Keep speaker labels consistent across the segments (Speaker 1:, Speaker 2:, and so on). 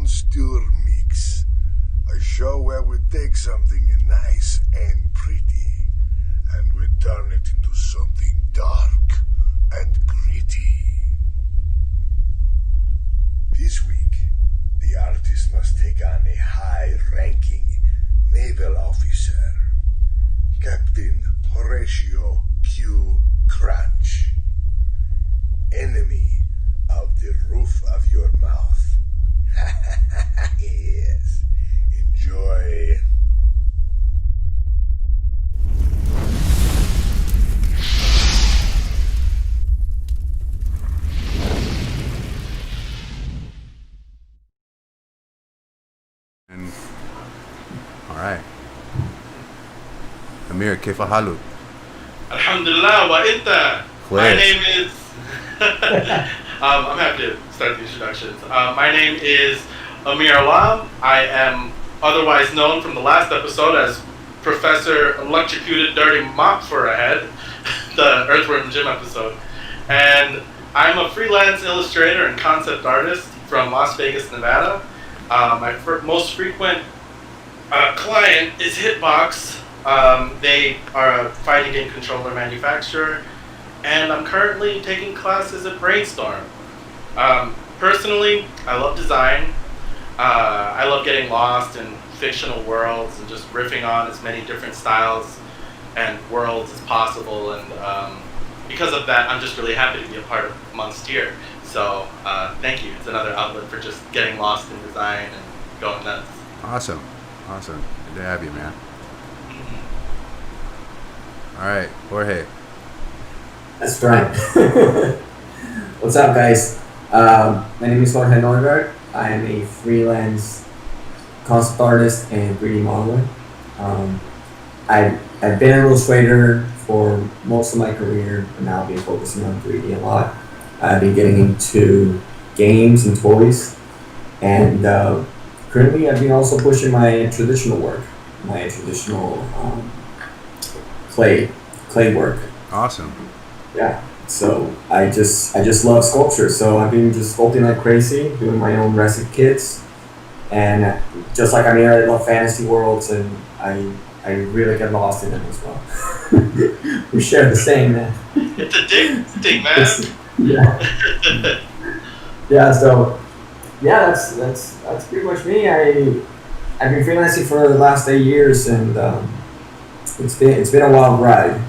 Speaker 1: Monstieur Mix, a show where we take something nice and pretty and we turn it into something dark and gritty. This week, the artist must take on a high-ranking naval officer, Captain Horatio Q. Crunch, enemy of the roof of your mouth. Yes, enjoy.
Speaker 2: All right. Amir, كيف حالك?
Speaker 3: Alhamdulillah wa inta. My name is. I'm happy to start the introductions. My name is Amir Alam. I am otherwise known from the last episode as Professor Electrocuted Dirty Mop for a Head, the Earthworm Jim episode. And I'm a freelance illustrator and concept artist from Las Vegas, Nevada. My most frequent client is Hitbox. They are a fighting game controller manufacturer, and I'm currently taking classes at Brainstorm. Personally, I love design. I love getting lost in fictional worlds and just riffing on as many different styles and worlds as possible. And because of that, I'm just really happy to be a part of Monstieur. So thank you. It's another outlet for just getting lost in design and going nuts.
Speaker 2: Awesome. Good to have you, man. All right, Jorge.
Speaker 4: That's right. What's up, guys? My name is Jorge Norgard. I am a freelance concept artist and 3D modeler. I've been an illustrator for most of my career, but now I've been focusing on 3D a lot. I've been getting into games and toys, and currently I've been also pushing my traditional work, my traditional clay work.
Speaker 2: Awesome.
Speaker 4: Yeah. So I just love sculpture. So I've been just sculpting like crazy, doing my own resin kits, and just like I love fantasy worlds, and I really get lost in them as well. We share the same, man.
Speaker 3: It's addicting, man.
Speaker 4: Yeah. Yeah. So yeah, that's pretty much me. I've been freelancing for the last 8 years, and it's been a wild ride.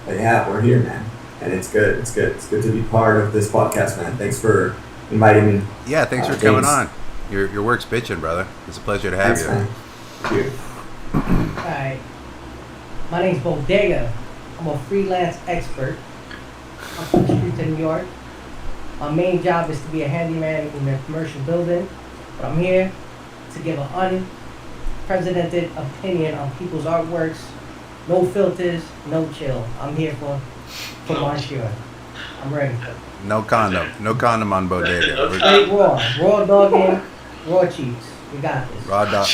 Speaker 4: But yeah, we're here, man, and it's good. It's good to be part of this podcast, man. Thanks for inviting me.
Speaker 2: Yeah, thanks for coming on. Your work's bitching, brother. It's a pleasure to have
Speaker 4: Thanks,
Speaker 2: you.
Speaker 4: man. Thank you.
Speaker 5: Alright, my name's Bodega. I'm a freelance expert. I'm from the streets of New York. My main job is to be a handyman in a commercial building, but I'm here to give an unprecedented opinion on people's artworks. No filters, no chill. I'm here for Monstieur. I'm ready.
Speaker 2: No condom on Bodega.
Speaker 5: Straight raw dogging, raw cheeks. We got this.
Speaker 2: Raw dog,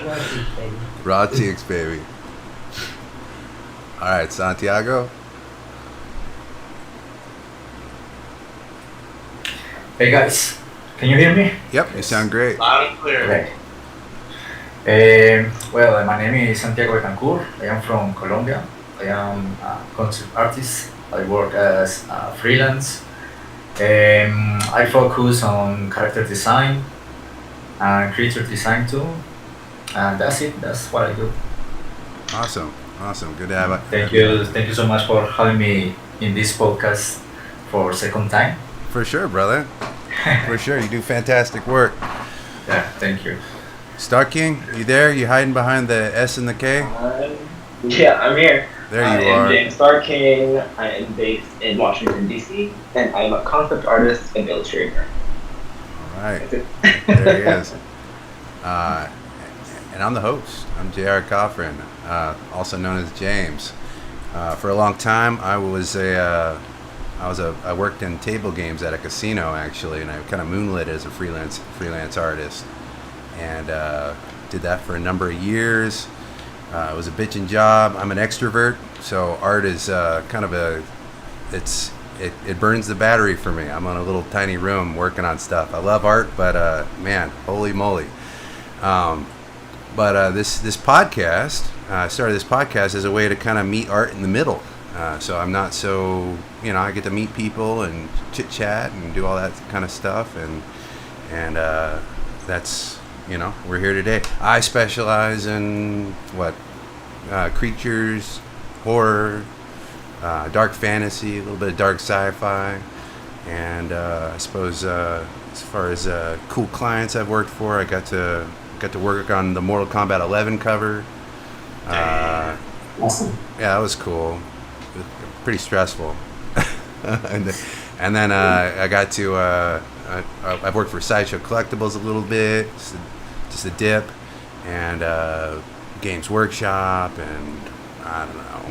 Speaker 5: Raw cheeks, baby.
Speaker 2: raw cheeks, baby. All right, Santiago.
Speaker 6: Hey guys, can you hear me?
Speaker 2: Yep, you sound great.
Speaker 3: Loud and clear.
Speaker 6: Okay. Well, my name is Santiago Betancourt. I am from Colombia. I am a concept artist. I work as a freelance. I focus on character design and creature design too. And that's it. That's what I do.
Speaker 2: Awesome. Good to have you.
Speaker 6: Thank you so much for having me in this podcast for second time.
Speaker 2: For sure, brother. For sure, you do fantastic work.
Speaker 6: Yeah, thank you.
Speaker 2: Star King, you there? You hiding behind the S and the K?
Speaker 7: Yeah, I'm here.
Speaker 2: There you
Speaker 7: I am
Speaker 2: are.
Speaker 7: James Star King. I am based in Washington, D.C., and I am a concept artist and illustrator.
Speaker 2: All right.
Speaker 7: That's it.
Speaker 2: There he is. And I'm the host. I'm J.R. Coffrin, also known as James. For a long time, I worked in table games at a casino actually, and I kind of moonlit as a freelance artist, and did that for a number of years. It was a bitchin' job. I'm an extrovert, so art is kind of it's it burns the battery for me. I'm in a little tiny room working on stuff. I love art, but man, holy moly. This podcast, I started this podcast as a way to kind of meet art in the middle. So I'm not so, I get to meet people and chit chat and do all that kind of stuff. And that's, we're here today. I specialize in creatures, horror, dark fantasy, a little bit of dark sci-fi. And I suppose as far as cool clients I've worked for, I got to work on the Mortal Kombat 11 cover.
Speaker 4: Awesome.
Speaker 2: Yeah, that was cool. Pretty stressful. and then I got to I've worked for Sideshow Collectibles a little bit, just a dip, and Games Workshop, and I don't know,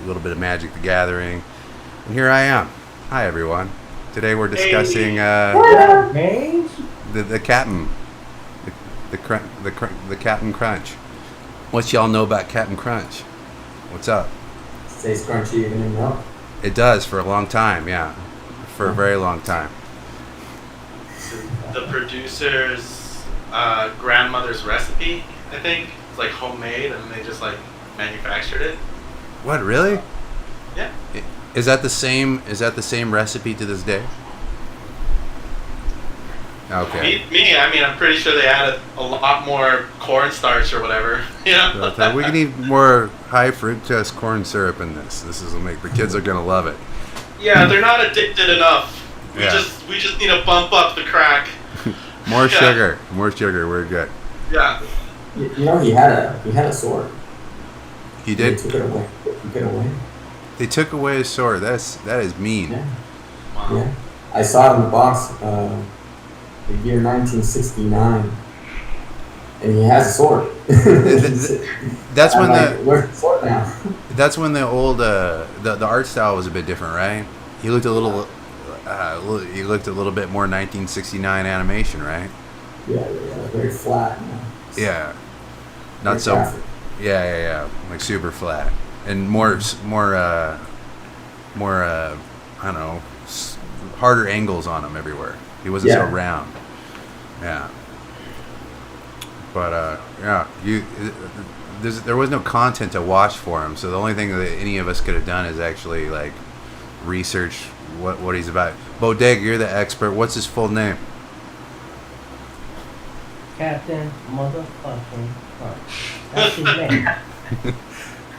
Speaker 2: a little bit of Magic the Gathering, and here I am. Hi everyone. Today we're discussing the Captain. The Captain Crunch. What y'all know about Captain Crunch? What's up?
Speaker 4: Stays crunchy even in milk.
Speaker 2: It does for a long time, yeah. For a very long time.
Speaker 3: The producer's grandmother's recipe, I think. It's like homemade and they just like manufactured it.
Speaker 2: What, really?
Speaker 3: Yeah.
Speaker 2: Is that the same recipe to this day? Okay.
Speaker 3: I'm pretty sure they added a lot more cornstarch or whatever.
Speaker 2: So we need more high fructose corn syrup in this. The kids are gonna love it.
Speaker 3: Yeah, they're not addicted enough. We
Speaker 2: Yeah.
Speaker 3: just need to bump up the crack.
Speaker 2: More sugar. We're good.
Speaker 3: Yeah.
Speaker 4: He had a sword.
Speaker 2: He did.
Speaker 4: They took it away.
Speaker 2: They took away his sword. That is mean.
Speaker 4: Yeah.
Speaker 3: Wow.
Speaker 4: Yeah. I saw it in the box. The year 1969, and he has a sword.
Speaker 2: That's when
Speaker 4: where's the sword now?
Speaker 2: That's when the old the art style was a bit different, right? He looked a little bit more 1969 animation, right?
Speaker 4: Yeah, very flat.
Speaker 2: Yeah, not
Speaker 4: Very
Speaker 2: so.
Speaker 4: graphic.
Speaker 2: Yeah, like super flat and more I don't know, harder angles on him everywhere. He wasn't so round. Yeah. But there was no content to watch for him, so the only thing that any of us could have done is actually like research what he's about. Bodega, you're the expert. What's his full name?
Speaker 5: Captain Motherfucking Crunch. That's his name.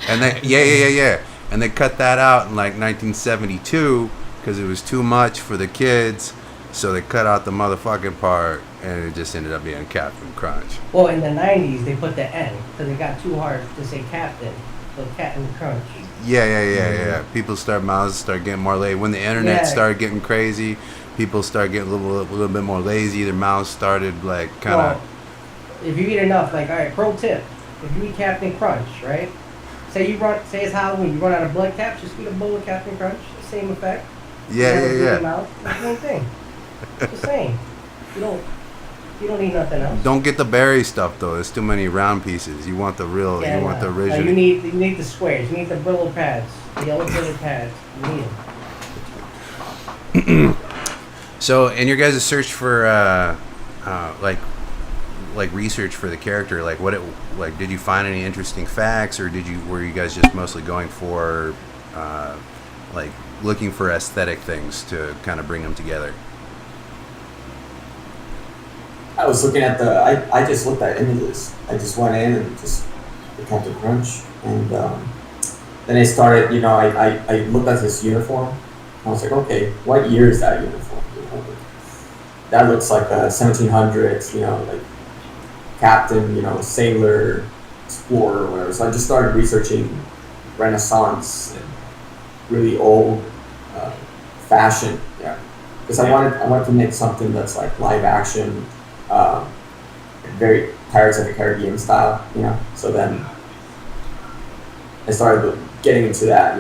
Speaker 2: And they and they cut that out in like 1972 because it was too much for the kids. So they cut out the motherfucking part, and it just ended up being Captain Crunch.
Speaker 5: Well, in the 90s, they put the N because it got too hard to say Captain. So Captain Crunch.
Speaker 2: Yeah. Mouths start getting more lazy. When the internet started getting crazy, people started getting a little bit more lazy. Their mouths started like kind of.
Speaker 5: Well, if you eat enough, like, all right, pro tip: if you eat Captain Crunch, right? Say it's Halloween, you run out of blood caps, just eat a bowl of Captain Crunch. The same effect.
Speaker 2: Yeah.
Speaker 5: Mouth, the same thing. It's the same. You don't need nothing else.
Speaker 2: Don't get the berry stuff though. There's too many round pieces. You want the real.
Speaker 5: Yeah,
Speaker 2: you want the
Speaker 5: no,
Speaker 2: original.
Speaker 5: you need the squares. You need the Brillo pads, the yellow Brillo pads. You need them.
Speaker 2: So, in your guys' search for like research for the character, did you find any interesting facts, or were you guys just mostly going for looking for aesthetic things to kind of bring them together?
Speaker 4: I was looking at I just looked at images. I just went in and just looked at the Crunch, and then I started. I looked at his uniform. I was like, okay, what year is that uniform? That looks like 1700s. Like captain, sailor, explorer, or whatever. So I just started researching Renaissance and really old fashion. Yeah, because I wanted to make something that's like live action. Very Pirates of the Caribbean style, So then I started getting into that,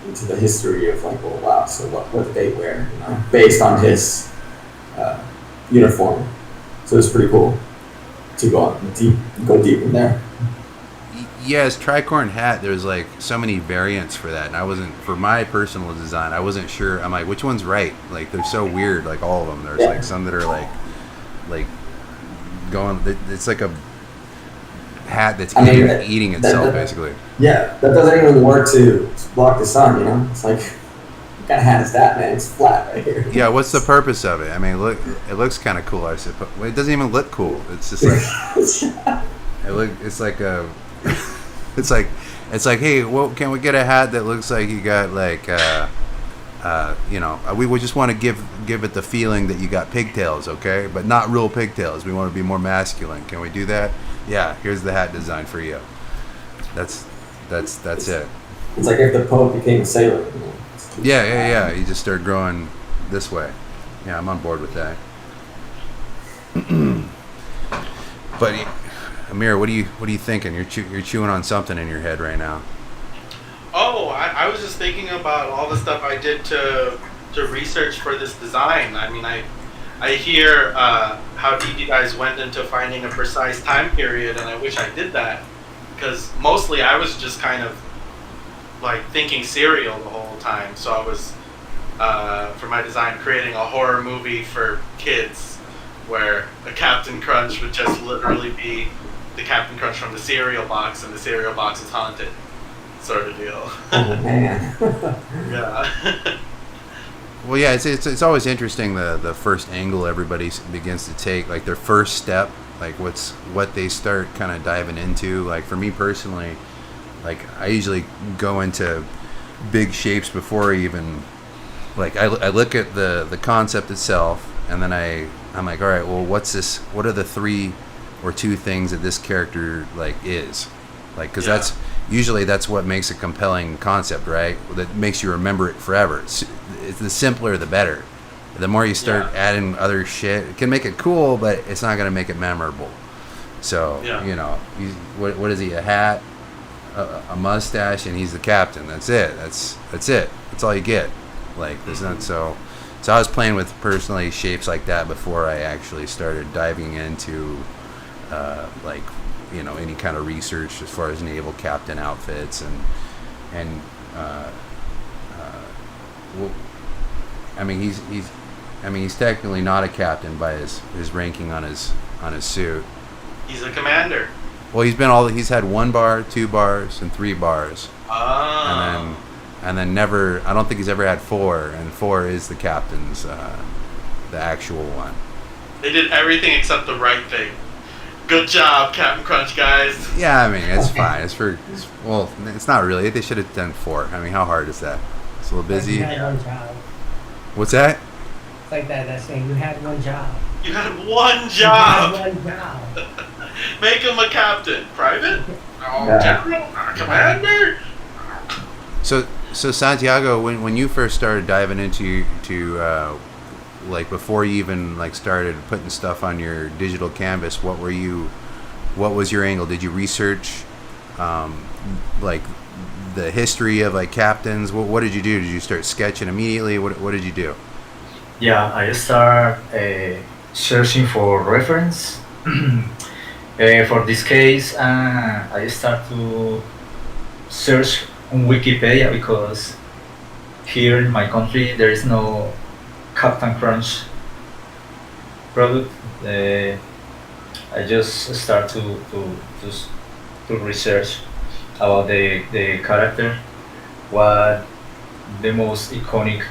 Speaker 4: into the history of like, well, wow, so what did they wear, based on his uniform. So it's pretty cool to go deep in there.
Speaker 2: Yes, tricorn hat. There's like so many variants for that, and I wasn't for my personal design. I wasn't sure. I'm like, which one's right? Like they're so weird. Like all of them. There's like some that are like going. It's like a hat that's eating itself basically.
Speaker 4: Yeah, that doesn't even work to block the sun. You know, it's like what kind of hat is that, man? It's flat right here.
Speaker 2: Yeah, what's the purpose of it? I mean, look, it looks kind of cool. I suppose it doesn't even look cool. It's just like It's like a. It's like, hey, well, can we get a hat that looks like you got like, we would just want to give it the feeling that you got pigtails, okay, but not real pigtails. We want to be more masculine. Can we do that? Yeah, here's the hat design for you. That's it.
Speaker 4: It's like if the Pope became a sailor. You know?
Speaker 2: Yeah. You just start growing this way. Yeah, I'm on board with that. But. Amir, what are you thinking? You're chewing on something in your head right now.
Speaker 3: Oh, I was just thinking about all the stuff I did to research for this design. I mean, I hear how deep you guys went into finding a precise time period, and I wish I did that, because mostly I was just kind of like thinking serial the whole time. So I was for my design creating a horror movie for kids, where a Captain Crunch would just literally be the Captain Crunch from the cereal box, and the cereal box is haunted, sort of deal.
Speaker 4: Oh man.
Speaker 3: Yeah.
Speaker 2: Well, yeah, it's always interesting the first angle everybody begins to take, like their first step, like what they start kind of diving into. Like for me personally, like I usually go into big shapes before I even like I look at the concept itself, and then I'm like, all right, well, what's this? What are the 3 or 2 things that this character like is, like, because that's usually what makes a compelling concept, right? That makes you remember it forever. It's the simpler the better. The more you start adding other shit, it can make it cool, but it's not gonna make it memorable. So what is he? A hat, a mustache, and he's the captain. That's it. That's it. That's all you get. Like there's not so. So I was playing with personally shapes like that before I actually started diving into any kind of research as far as naval captain outfits and he's technically not a captain by his ranking on his suit.
Speaker 3: He's a commander.
Speaker 2: Well, he's had 1 bar, 2 bars, and 3 bars.
Speaker 3: Oh.
Speaker 2: And then never. I don't think he's ever had 4, and 4 is the captain's, the actual one.
Speaker 3: They did everything except the right thing. Good job, Captain Crunch, guys.
Speaker 2: Yeah, I mean it's fine. It's not really. They should have done 4. I mean, how hard is that? It's a little busy.
Speaker 5: You had 1 job.
Speaker 2: What's that?
Speaker 5: It's like that saying. You had 1 job.
Speaker 3: You had 1 job.
Speaker 5: You had 1 job.
Speaker 3: Make him a captain, private, general, commander.
Speaker 2: So Santiago, when you first started diving into like before you even like started putting stuff on your digital canvas, what was your angle? Did you research like the history of like captains? What did you do? Did you start sketching immediately? What did you do?
Speaker 6: Yeah, I start searching for reference. For this case, I start to search on Wikipedia, because here in my country there is no Captain Crunch product. I just start to research about the character, what the most iconic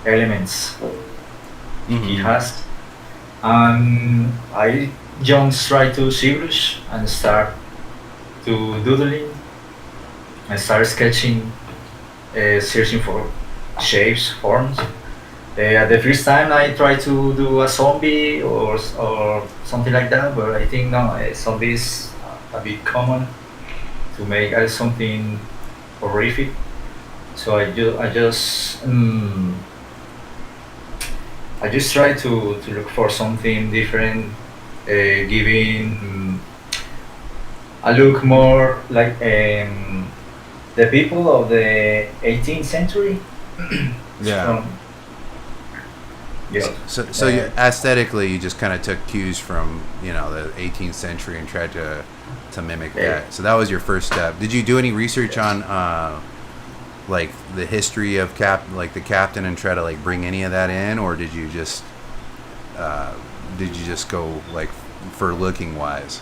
Speaker 6: elements he has, and I jump right to ZBrush and start to doodling. I start sketching, searching for shapes, forms. At the first time I try to do a zombie or something like that, but I think no, a zombie is a bit common to make something horrific. So I just try to look for something different, giving a look more like the people of the 18th century.
Speaker 2: Yeah.
Speaker 6: Yeah.
Speaker 2: So you, aesthetically, you just kind of took cues from the 18th century and tried to mimic that. So that was your first step. Did you do any research on like the history of the captain, and try to like bring any of that in, or did you just go like for looking wise?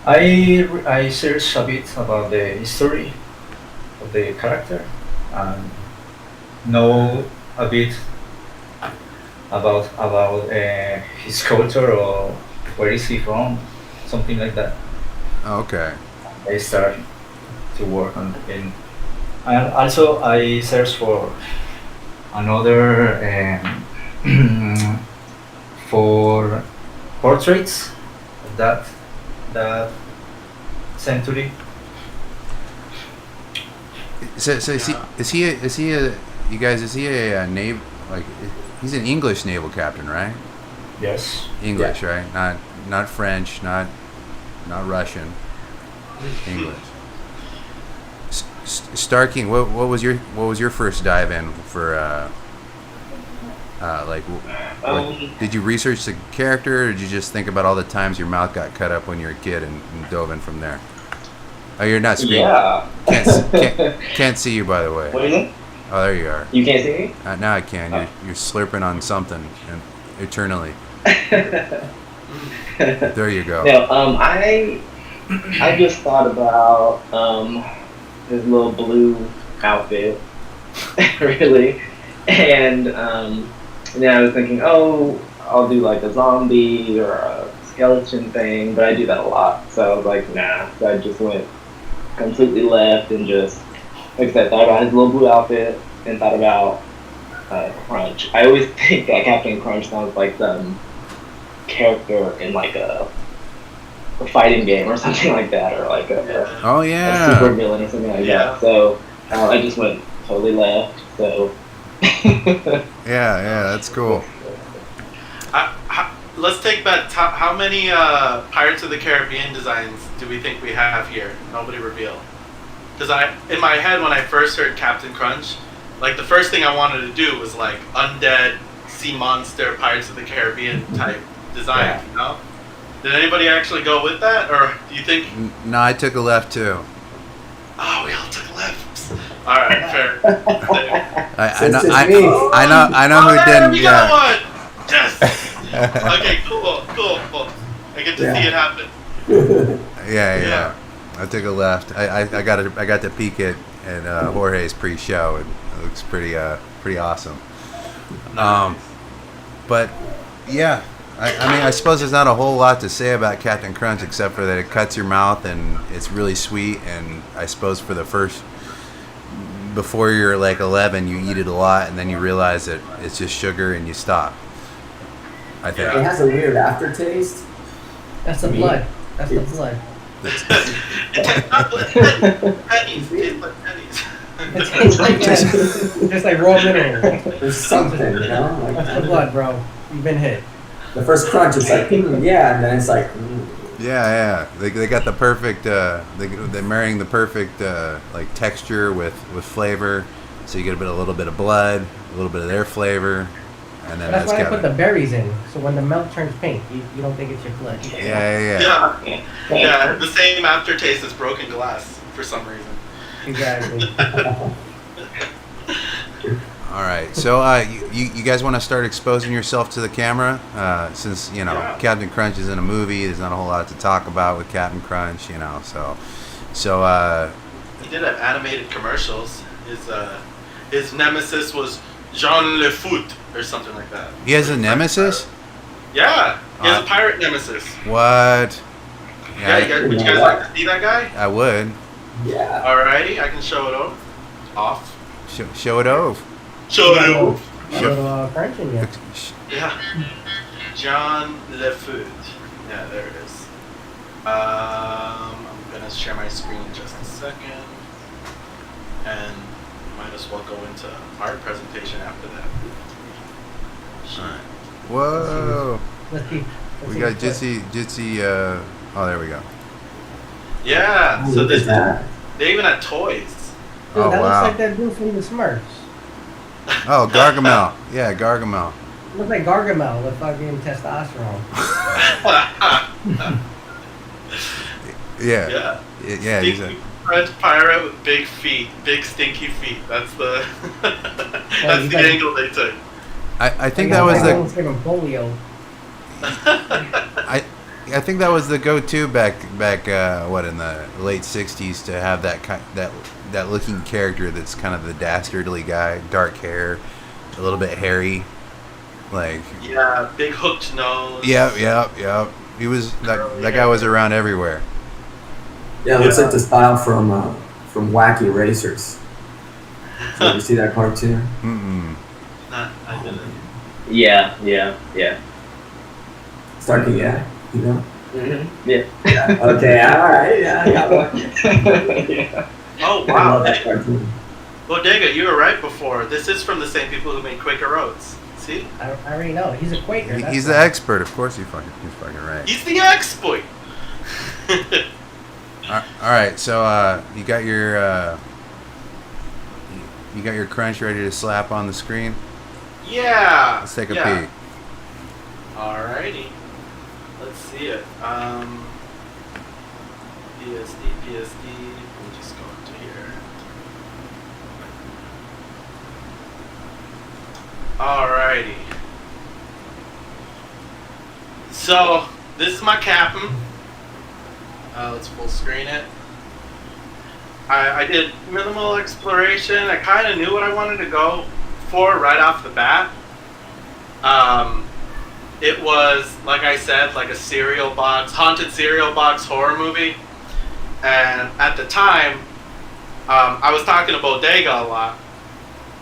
Speaker 6: I searched a bit about the history of the character and know a bit about his culture or where is he from, something like that.
Speaker 2: Okay.
Speaker 6: I start to work on it, and also I searched for another for portraits of that century.
Speaker 2: So is he a naval, like he's an English naval captain, right?
Speaker 6: Yes.
Speaker 2: English, right? Not French, not Russian. English. Starking, what was your first dive in for did you research the character, or did you just think about all the times your mouth got cut up when you were a kid and dove in from there? Oh, you're not screaming.
Speaker 7: Yeah.
Speaker 2: Can't see you, by the way.
Speaker 7: What is it?
Speaker 2: Oh, there you are.
Speaker 7: You can't see me?
Speaker 2: Now I can. You're slurping on something and eternally. There you go.
Speaker 7: No, I just thought about his little blue outfit, really, and then I was thinking, oh, I'll do like a zombie or a skeleton thing, but I do that a lot, so I was like, nah. So I just went completely left and just, like I said, thought about his little blue outfit and thought about Crunch. I always think that Captain Crunch sounds like some character in like a fighting game or something like that, or like a super villain or something like that. So I just went totally left. So
Speaker 2: yeah, that's cool.
Speaker 3: Let's take that. How many Pirates of the Caribbean designs do we think we have here? Nobody reveal. Because in my head, when I first heard Captain Crunch, like the first thing I wanted to do was like undead sea monster Pirates of the Caribbean type design. You know? Did anybody actually go with that, or do you think?
Speaker 2: No, I took a left too.
Speaker 3: Oh, we all took lefts. All right, fair.
Speaker 2: I know who didn't.
Speaker 3: We got one. Yes. Okay, cool. I get to see it happen.
Speaker 2: Yeah. I took a left. I got to peek at Jorge's pre-show, and it looks pretty awesome. But yeah, I mean, I suppose there's not a whole lot to say about Captain Crunch except for that it cuts your mouth and it's really sweet. And I suppose for the first, before you're like 11, you eat it a lot, and then you realize that it's just sugar and you stop. I think
Speaker 4: it has a weird aftertaste.
Speaker 5: That's the blood. That's the blood.
Speaker 3: It tastes like pennies.
Speaker 5: It tastes like just like raw mineral.
Speaker 4: There's something, you know? Like,
Speaker 5: that's the blood, bro. You've been hit.
Speaker 4: The first crunch, it's like, yeah, and then it's like,
Speaker 2: Yeah. They got the perfect. They're marrying the perfect like texture with flavor, so you get a little bit of blood, a little bit of their flavor, and then
Speaker 5: that's why I put the berries in. So when the milk turns pink, you don't think it's your flesh.
Speaker 2: Yeah.
Speaker 3: The same aftertaste as broken glass for some reason.
Speaker 5: Exactly.
Speaker 2: All right, so you guys want to start exposing yourself to the camera, since Captain Crunch is in a movie. There's not a whole lot to talk about with Captain Crunch, so.
Speaker 3: He did have animated commercials. His nemesis was Jean Le Foot or something like that.
Speaker 2: He has a nemesis?
Speaker 3: Yeah, he has a pirate nemesis.
Speaker 2: What?
Speaker 3: Yeah, would you guys like to see that guy?
Speaker 2: I would.
Speaker 4: yeah.
Speaker 3: Alrighty, I can show it off.
Speaker 2: Show it off.
Speaker 3: Show it off.
Speaker 5: French in you.
Speaker 3: Yeah. John Le Foot. Yeah, there it is. I'm gonna share my screen in just a second, and might as well go into our presentation after that.
Speaker 2: Alright. Whoa.
Speaker 5: Let's see
Speaker 2: We got Jitsi. Oh, there we go.
Speaker 3: Yeah. So
Speaker 4: Look at that.
Speaker 3: they even had toys.
Speaker 5: Dude,
Speaker 2: Oh,
Speaker 5: that
Speaker 2: wow.
Speaker 5: looks like that dude from the Smurfs.
Speaker 2: Oh, Gargamel. Yeah, Gargamel.
Speaker 5: Looks like Gargamel with fucking testosterone.
Speaker 2: Yeah.
Speaker 3: Yeah.
Speaker 2: Yeah. He's
Speaker 3: Stinky French pirate with big feet, big stinky feet. That's the that's the angle they took.
Speaker 2: I think that was the
Speaker 5: polio.
Speaker 2: I think that was the go-to back what in the late '60s to have that looking character that's kind of the dastardly guy, dark hair, a little bit hairy, like
Speaker 3: Yeah, big hooked nose.
Speaker 2: Yeah. He was that guy was around everywhere.
Speaker 4: Yeah, it looks like the style from Wacky Racers. So you see that cartoon?
Speaker 3: I didn't.
Speaker 7: Yeah.
Speaker 4: Starkey, yeah. You know?
Speaker 7: Mm-hmm. Yeah.
Speaker 4: Okay, alright, yeah, I got one.
Speaker 7: Yeah.
Speaker 3: Oh
Speaker 4: I
Speaker 3: wow.
Speaker 4: love that cartoon.
Speaker 3: Bodega, you were right before. This is from the same people who made Quaker Oats. See?
Speaker 5: I already know. He's a Quaker. that's
Speaker 2: He's
Speaker 5: why.
Speaker 2: the expert, of course. He's fucking right.
Speaker 3: He's the exploit.
Speaker 2: All right, so you got your crunch ready to slap on the screen.
Speaker 3: Yeah.
Speaker 2: Let's take a peek.
Speaker 3: Alrighty. Let's see it. PSD. Let me just go into here. Alrighty. So, this is my captain. Let's full screen it. I did minimal exploration. I kind of knew what I wanted to go for right off the bat. It was, like I said, like a haunted cereal box horror movie. And at the time, I was talking to Bodega a lot.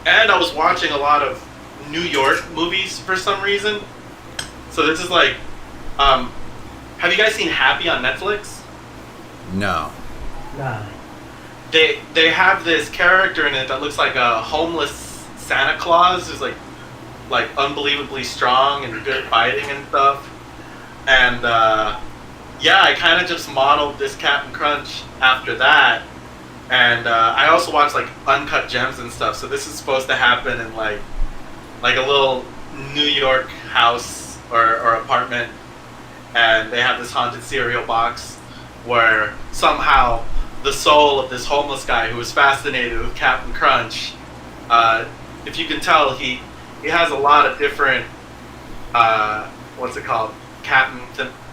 Speaker 3: And I was watching a lot of New York movies for some reason. So this is like, have you guys seen Happy on Netflix?
Speaker 2: No.
Speaker 5: Nah.
Speaker 3: They have this character in it that looks like a homeless Santa Claus who's like unbelievably strong and good at fighting and stuff. And yeah, I kind of just modeled this Captain Crunch after that. And I also watched like Uncut Gems and stuff. So this is supposed to happen in like a little New York house or apartment, and they have this haunted cereal box where somehow the soul of this homeless guy who was fascinated with Captain Crunch, if you can tell, he has a lot of different Captain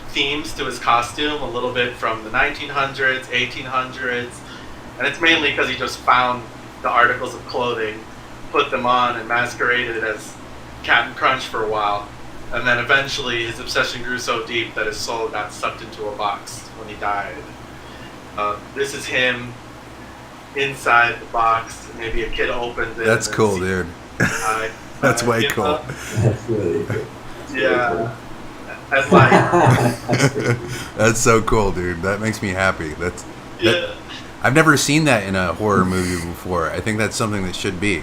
Speaker 3: themes to his costume, a little bit from the 1900s, 1800s, and it's mainly because he just found the articles of clothing, put them on, and masqueraded as Captain Crunch for a while. And then eventually his obsession grew so deep that his soul got sucked into a box when he died. This is him inside the box. Maybe a kid opens it.
Speaker 2: That's cool, dude. That's way cool.
Speaker 4: That's really good.
Speaker 3: Yeah. And like,
Speaker 2: That's so cool, dude. That makes me happy.
Speaker 3: yeah.
Speaker 2: I've never seen that in a horror movie before. I think that's something that should be.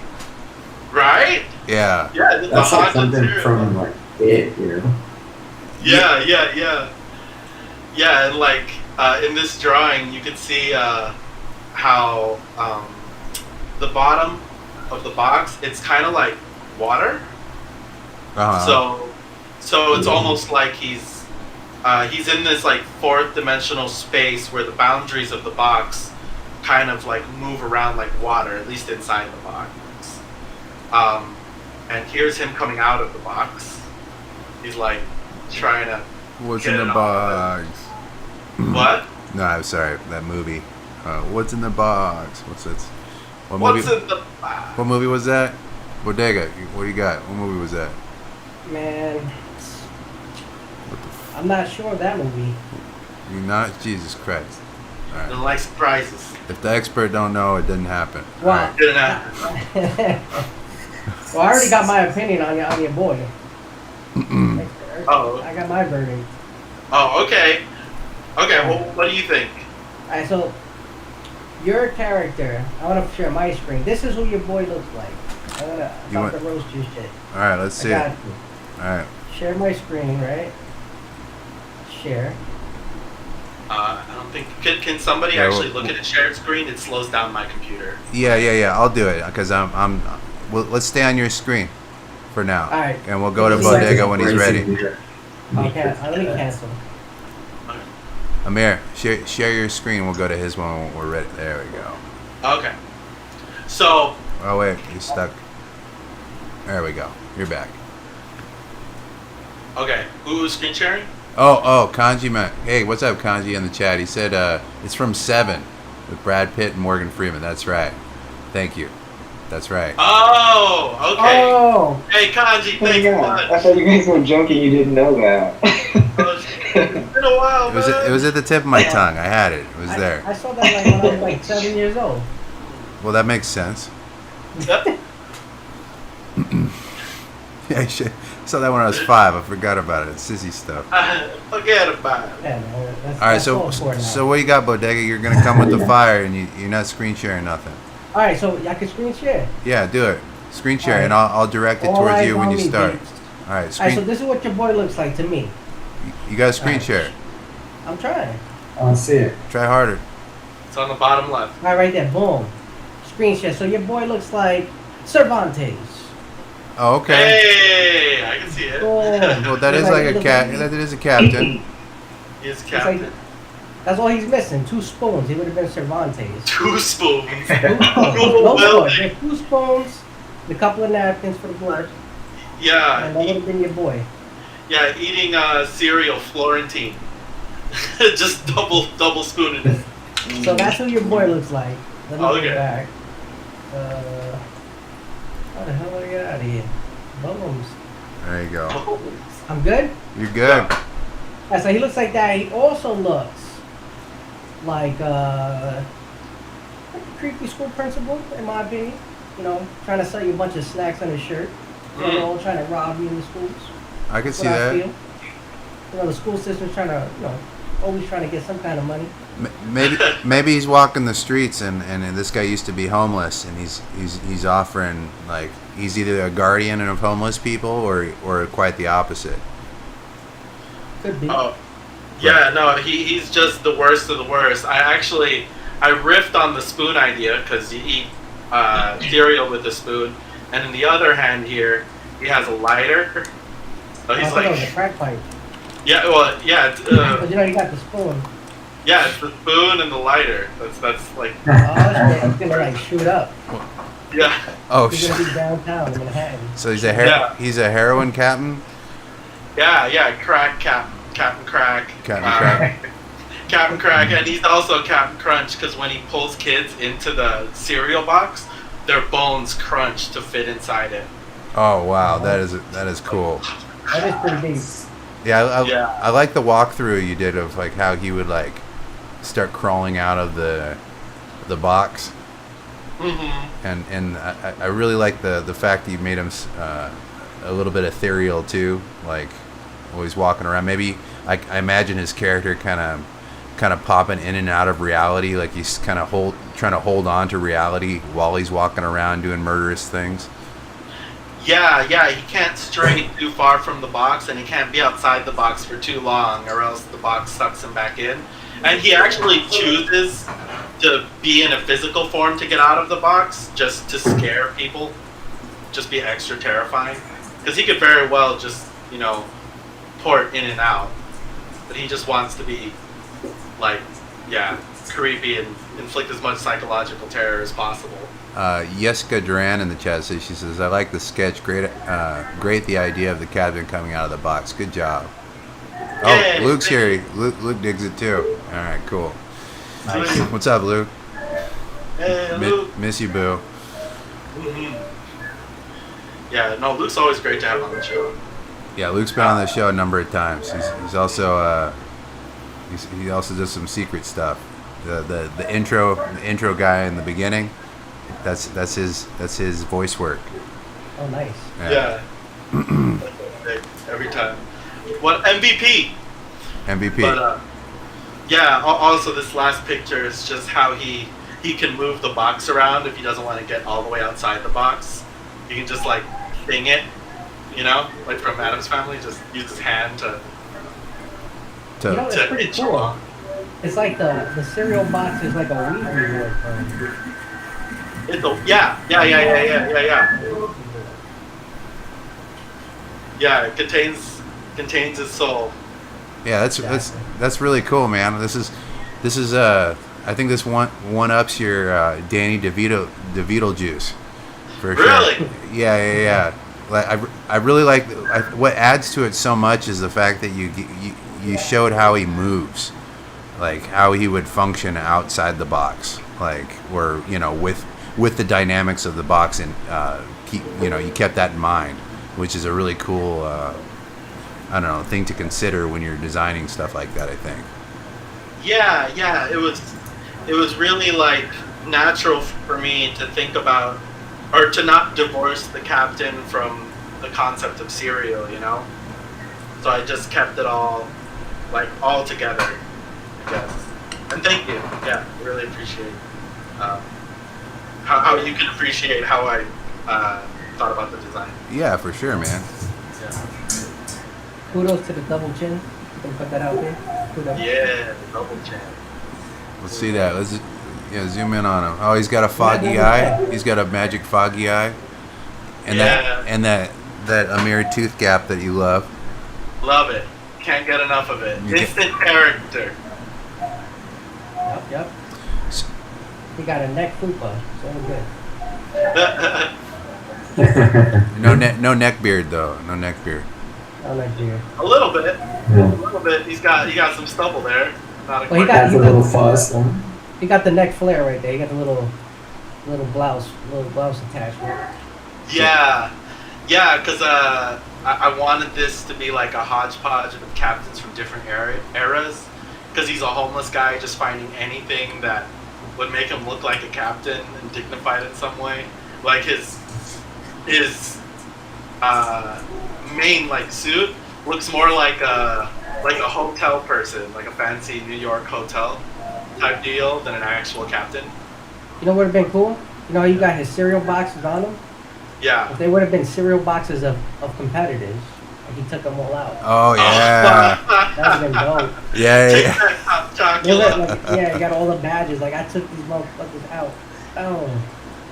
Speaker 3: Right?
Speaker 2: Yeah.
Speaker 3: Yeah,
Speaker 4: That's like something from like it, you know?
Speaker 3: Yeah. Yeah, and like in this drawing, you can see how the bottom of the box, it's kind of like water.
Speaker 2: Uh-huh.
Speaker 3: So it's almost like he's in this like fourth dimensional space where the boundaries of the box kind of like move around like water, at least inside the box. And here's him coming out of the box. He's like trying to.
Speaker 2: What's
Speaker 3: get
Speaker 2: in the
Speaker 3: it
Speaker 2: box?
Speaker 3: What?
Speaker 2: No, I'm sorry. That movie. What's in the box? What's it?
Speaker 3: What's in the box?
Speaker 2: What movie was that? Bodega. What do you got? What movie was that?
Speaker 5: Man, I'm not sure of that movie.
Speaker 2: You not? Jesus Christ. All right.
Speaker 3: Don't like surprises.
Speaker 2: If the expert don't know, it didn't happen.
Speaker 5: Well,
Speaker 2: All right.
Speaker 3: Didn't happen.
Speaker 5: well, I already got my opinion on your boy.
Speaker 3: Oh.
Speaker 5: I got my verdict.
Speaker 3: Oh, okay. Okay, well, what do you think?
Speaker 5: Alright, so your character, I want to share my screen. This is who your boy looks like. I'm about to roast your shit.
Speaker 2: All right, let's see
Speaker 5: I
Speaker 2: it.
Speaker 5: got you.
Speaker 2: All right.
Speaker 5: Share my screen, right? Share.
Speaker 3: I don't think. Can somebody
Speaker 2: Yeah,
Speaker 3: actually look at a shared screen? It slows down my computer.
Speaker 2: Yeah. I'll do it because I'm let's stay on your screen for now.
Speaker 5: All right.
Speaker 2: And we'll go to
Speaker 5: He's
Speaker 2: Bodega when he's ready.
Speaker 5: Okay, let me cancel.
Speaker 2: Amir, share your screen. We'll go to his one when we're ready. There we go.
Speaker 3: Okay. So,
Speaker 2: Oh wait, you're stuck. There we go. You're back.
Speaker 3: okay, who's screen sharing?
Speaker 2: Oh, Kanji man. Hey, what's up, Kanji in the chat? He said it's from 7 with Brad Pitt and Morgan Freeman. That's right. Thank you. That's right.
Speaker 3: Oh, okay.
Speaker 5: Oh,
Speaker 3: Hey, Kanji,
Speaker 7: Oh my
Speaker 3: thanks so
Speaker 7: God. I
Speaker 3: much.
Speaker 7: thought you guys were joking. You didn't know that.
Speaker 3: It's been a while, man.
Speaker 2: It was at the tip of my tongue. I had it. It was there.
Speaker 5: I saw that like when I was like 7 years old.
Speaker 2: Well, that makes sense.
Speaker 3: Yep.
Speaker 2: Yeah, I saw that when I was 5. I forgot about it. It's sissy stuff.
Speaker 3: Forget about it.
Speaker 5: Yeah, man, that's,
Speaker 2: All right,
Speaker 5: that's
Speaker 2: so
Speaker 5: all for it now.
Speaker 2: so what you got, Bodega? You're gonna come with the fire, and you're not screen sharing nothing.
Speaker 5: All right, so I can screen share.
Speaker 2: Yeah, do it. Screen share,
Speaker 5: All right.
Speaker 2: and I'll direct it
Speaker 5: All
Speaker 2: towards
Speaker 5: eyes
Speaker 2: you when
Speaker 5: on
Speaker 2: you
Speaker 5: me,
Speaker 2: start.
Speaker 5: babes.
Speaker 2: All right,
Speaker 5: All
Speaker 2: screen.
Speaker 5: right, so this is what your boy looks like to me.
Speaker 2: You got to screen
Speaker 5: All right.
Speaker 2: share.
Speaker 5: I'm trying.
Speaker 4: I see it.
Speaker 2: Try harder.
Speaker 3: It's on the bottom left.
Speaker 5: All right, right there, boom. Screen share. So your boy looks like Cervantes.
Speaker 2: Oh, okay.
Speaker 3: Hey, I can see it.
Speaker 5: Boom.
Speaker 2: Well, that is
Speaker 5: Looks
Speaker 2: like a
Speaker 5: looks
Speaker 2: cat. That is a captain.
Speaker 3: He's
Speaker 5: It's
Speaker 3: captain.
Speaker 5: like, that's all he's missing. 2 spoons. He would have been Cervantes.
Speaker 3: 2 spoons.
Speaker 5: 2 spoons. No spoons. There's 2 spoons, a couple of napkins for the blood,
Speaker 3: Yeah,
Speaker 5: and that would have been your boy.
Speaker 3: yeah, eating cereal, Florentine. Just double spooning it.
Speaker 5: So that's who your boy looks like. Let me
Speaker 3: Okay.
Speaker 5: get back. How the hell do I get out of here? Bones.
Speaker 2: There you go.
Speaker 5: I'm good?
Speaker 2: You're good.
Speaker 5: Yeah, so he looks like that. He also looks like a creepy school principal, in my opinion. You know, trying to sell you a bunch of snacks on his shirt. They're all trying to rob you in the schools.
Speaker 2: I can
Speaker 5: That's
Speaker 2: see
Speaker 5: what I
Speaker 2: that.
Speaker 5: feel. You know, the school system's trying to, always trying to get some kind of money.
Speaker 2: Maybe he's walking the streets and this guy used to be homeless and he's offering, like, he's either a guardian of homeless people or quite the opposite.
Speaker 5: Could be.
Speaker 3: Oh, yeah, no, he's just the worst of the worst. I riffed on the spoon idea because you eat cereal with a spoon, and in the other hand here, he has a lighter. So
Speaker 5: I
Speaker 3: he's
Speaker 5: thought it was a
Speaker 3: like,
Speaker 5: crack pipe.
Speaker 3: yeah, well, yeah,
Speaker 5: But you got the spoon.
Speaker 3: yeah, it's the spoon and the lighter. That's like,
Speaker 5: Oh, it's gonna like shoot up.
Speaker 3: yeah,
Speaker 2: Oh,
Speaker 5: He's gonna be downtown in Manhattan.
Speaker 2: so he's a
Speaker 3: Yeah.
Speaker 2: he's a heroin captain.
Speaker 3: crack Captain Crack.
Speaker 2: Captain Crack.
Speaker 3: Captain Crack, and he's also Captain Crunch because when he pulls kids into the cereal box, their bones crunch to fit inside it.
Speaker 2: Oh wow, that is cool.
Speaker 5: That is pretty big.
Speaker 2: Yeah,
Speaker 3: Yeah.
Speaker 2: I like the walkthrough you did of like how he would like start crawling out of the box,
Speaker 3: Mm-hmm.
Speaker 2: and I really like the fact that you made him a little bit ethereal too, like always walking around. Maybe I imagine his character kind of popping in and out of reality, like he's kind of trying to hold on to reality while he's walking around doing murderous things.
Speaker 3: Yeah, he can't stray too far from the box, and he can't be outside the box for too long, or else the box sucks him back in. And he actually chooses to be in a physical form to get out of the box, just to scare people, just be extra terrifying. Because he could very well just, port in and out, but he just wants to be, like, creepy and inflict as much psychological terror as possible.
Speaker 2: Jessica Duran in the chat says, she says, I like the sketch. Great the idea of the captain coming out of the box. Good job. Oh,
Speaker 3: Yay,
Speaker 2: Luke's
Speaker 3: thank
Speaker 2: here. Luke digs it too. All right, cool.
Speaker 3: Nice.
Speaker 2: What's up, Luke?
Speaker 3: Hey, Luke.
Speaker 2: Miss you, boo.
Speaker 3: Mm-hmm. Yeah, no, Luke's always great to have on the show.
Speaker 2: Yeah, Luke's been on the show a number of times. He's also he also does some secret stuff. The intro guy in the beginning. That's his voice work.
Speaker 5: Oh, nice.
Speaker 3: Yeah. Every time. What MVP?
Speaker 2: MVP.
Speaker 3: But also this last picture is just how he can move the box around if he doesn't want to get all the way outside the box. He can just like thing it, like from Adam's Family, just use his hand to
Speaker 5: It's pretty
Speaker 3: itch
Speaker 5: cool.
Speaker 3: along.
Speaker 5: It's like the cereal box is like a weed reward for him.
Speaker 3: Yeah. Yeah, it contains his soul.
Speaker 2: Yeah, that's really cool, man. This is I think this one ups your Danny DeVito juice for sure.
Speaker 3: Really?
Speaker 2: Yeah. Like I really like what adds to it so much is the fact that you showed how he moves, like how he would function outside the box, like where with the dynamics of the box, and you kept that in mind, which is a really cool I don't know, thing to consider when you're designing stuff like that, I think.
Speaker 3: Yeah, it was really like natural for me to think about, or to not divorce the captain from the concept of cereal, So I just kept it all together, I guess. And thank you. Yeah, I really appreciate how you can appreciate how I thought about the design.
Speaker 2: Yeah, for sure, man.
Speaker 3: Yeah.
Speaker 5: Kudos to the double chin. You can put that out there. Kudos.
Speaker 3: Yeah, double chin.
Speaker 2: Let's see that. Let's zoom in on him. Oh, he's got a foggy eye. He's got a magic foggy eye, and that Amir tooth gap that you love.
Speaker 3: Love it. Can't get enough of it. Instant character.
Speaker 5: Yep. He got a neck fupa. So good.
Speaker 2: No neck beard though. No neck beard.
Speaker 5: No neck beard.
Speaker 3: A little bit. He's got some stubble there. Not
Speaker 5: Well, he
Speaker 4: That's a little fuzz. Huh?
Speaker 5: He got the neck flare right there. He got the little blouse attachment.
Speaker 3: Yeah, because I wanted this to be like a hodgepodge of captains from different eras. Because he's a homeless guy just finding anything that would make him look like a captain and dignified in some way. Like his main suit looks more like a hotel person, like a fancy New York hotel type deal than an actual captain.
Speaker 5: You know what would have been cool? You know how you got his cereal boxes on him?
Speaker 3: Yeah.
Speaker 5: If they would have been cereal boxes of competitors, and he took them all out.
Speaker 2: Oh yeah.
Speaker 5: That would have been dope.
Speaker 2: Yeah.
Speaker 5: Yeah, you got all the badges. Like, I took these motherfuckers out. Oh.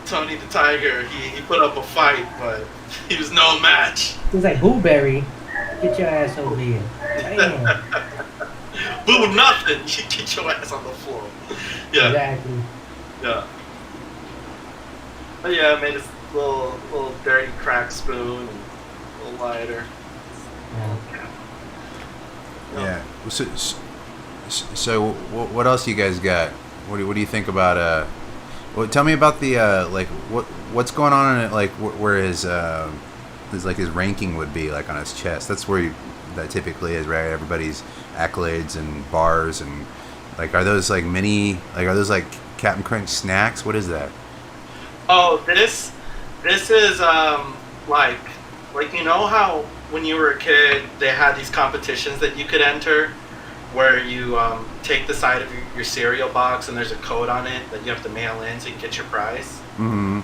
Speaker 3: Tony the Tiger, he put up a fight, but he was no match.
Speaker 5: He was like, Blueberry, get your ass over here. Damn.
Speaker 3: Boo nothing. You get your ass on the floor. Yeah.
Speaker 5: Exactly.
Speaker 3: Yeah. But yeah, I made this little dirty crack spoon and a little lighter.
Speaker 2: Yeah. So what else you guys got? What do you think about well, tell me about the what's going on in it, like where his ranking would be, like on his chest. That's where that typically is, right? Everybody's accolades and bars and are those like Captain Crunch snacks? What is that?
Speaker 3: Oh, this is like you know how when you were a kid they had these competitions that you could enter where you take the side of your cereal box and there's a code on it that you have to mail in so you can get your prize.
Speaker 2: Mm-hmm.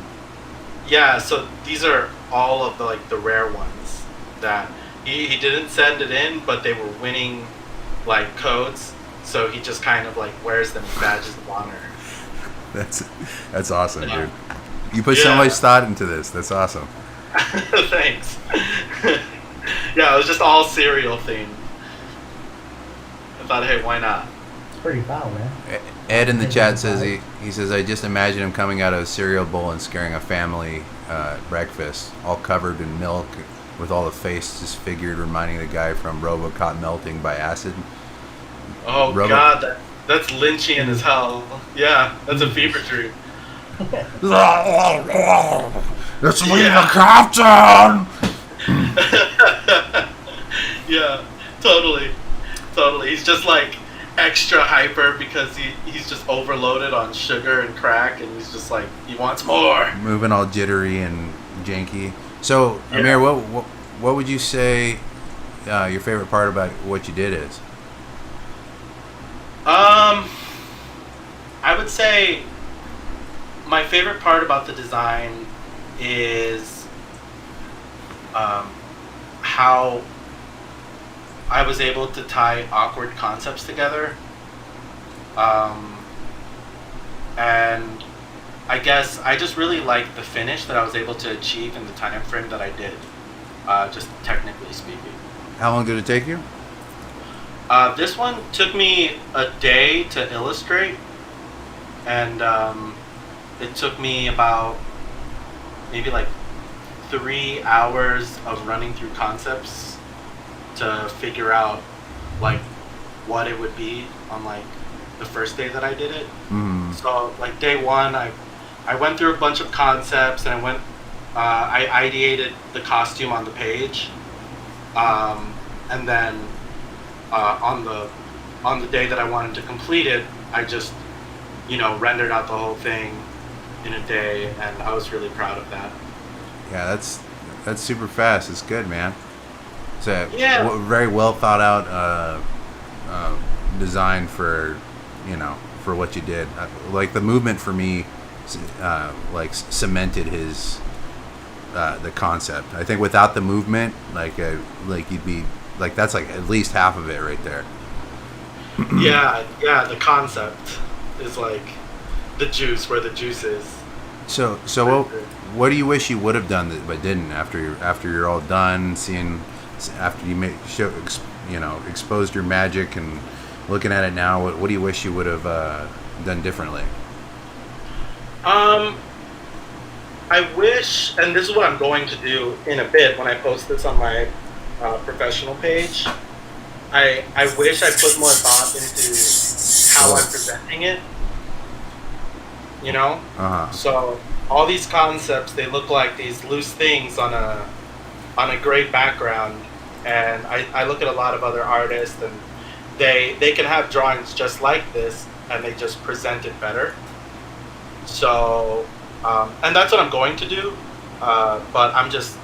Speaker 3: Yeah, so these are all of the rare ones that he didn't send it in, but they were winning codes, so he just kind of wears them as badges of honor.
Speaker 2: That's awesome, dude. You put so much thought into this. That's awesome.
Speaker 3: Thanks. Yeah, it was just all cereal themed. I thought, hey, why not?
Speaker 5: It's pretty foul, man.
Speaker 2: Ed in the chat says he says, I just imagine him coming out of a cereal bowl and scaring a family breakfast, all covered in milk, with all the face disfigured, reminding the guy from RoboCop melting by acid.
Speaker 3: Oh God, that's Lynchian as hell. Yeah, that's a fever dream.
Speaker 2: It's me, the captain.
Speaker 3: Yeah, totally. He's just extra hyper because he's just overloaded on sugar and crack, and he's just he wants more.
Speaker 2: Moving all jittery and janky. So, Amir, what would you say your favorite part about what you did is?
Speaker 3: I would say my favorite part about the design is how I was able to tie awkward concepts together. And I guess I just really liked the finish that I was able to achieve in the time frame that I did. just technically speaking.
Speaker 2: How long did it take you?
Speaker 3: This one took me a day to illustrate, and it took me about maybe like 3 hours of running through concepts to figure out like what it would be on like the first day that I did it. So like day one, I went through a bunch of concepts, and I ideated the costume on the page, and then on the day that I wanted to complete it, I just rendered out the whole thing in a day, and I was really proud of that.
Speaker 2: Yeah, that's super fast. It's good, man. It's a very well thought out design for for what you did. Like the movement for me, like cemented his the concept. I think without the movement, like you'd be like that's like at least half of it right there.
Speaker 3: yeah, the concept is like the juice, where the juice is.
Speaker 2: So what do you wish you would have done but didn't after you're all done after you exposed your magic and looking at it now? What do you wish you would have done differently?
Speaker 3: I wish, and this is what I'm going to do in a bit when I post this on my professional page. I wish I put more thought into how I'm presenting it. So all these concepts, they look like these loose things on a gray background, and I look at a lot of other artists, and they can have drawings just like this, and they just present it better. So and that's what I'm going to do, but I'm just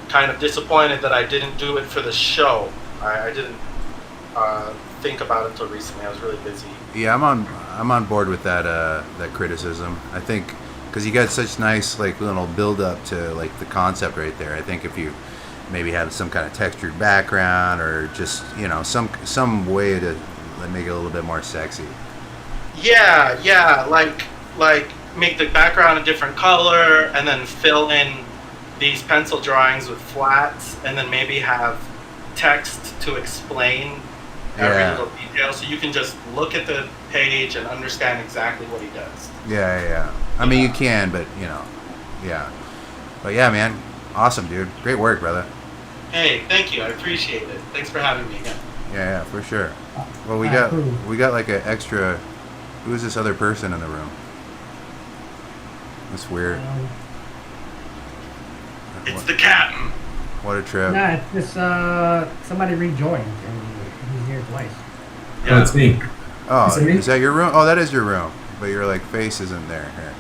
Speaker 3: kind of disappointed that I didn't do it for the show. I didn't think about it until recently. I was really busy.
Speaker 2: Yeah, I'm on board with that criticism. I think because you got such nice like little build up to like the concept right there. I think if you maybe had some kind of textured background or just some way to make it a little bit more sexy.
Speaker 3: Yeah, like make the background a different color, and then fill in these pencil drawings with flats, and then maybe have text to explain every little detail, so you can just look at the page and understand exactly what he does.
Speaker 2: Yeah. I mean, you can, but But yeah, man, awesome, dude. Great work, brother.
Speaker 3: Hey, thank you. I appreciate it. Thanks for having me again.
Speaker 2: Yeah, for sure. Well, we got like an extra. Who's this other person in the room? That's weird.
Speaker 3: It's the captain.
Speaker 2: What a trip.
Speaker 5: Nah, it's just somebody rejoined and he's here twice.
Speaker 4: Yeah. Oh, it's me.
Speaker 2: Oh, is that your room? Oh, that is your room. But your like face isn't there here.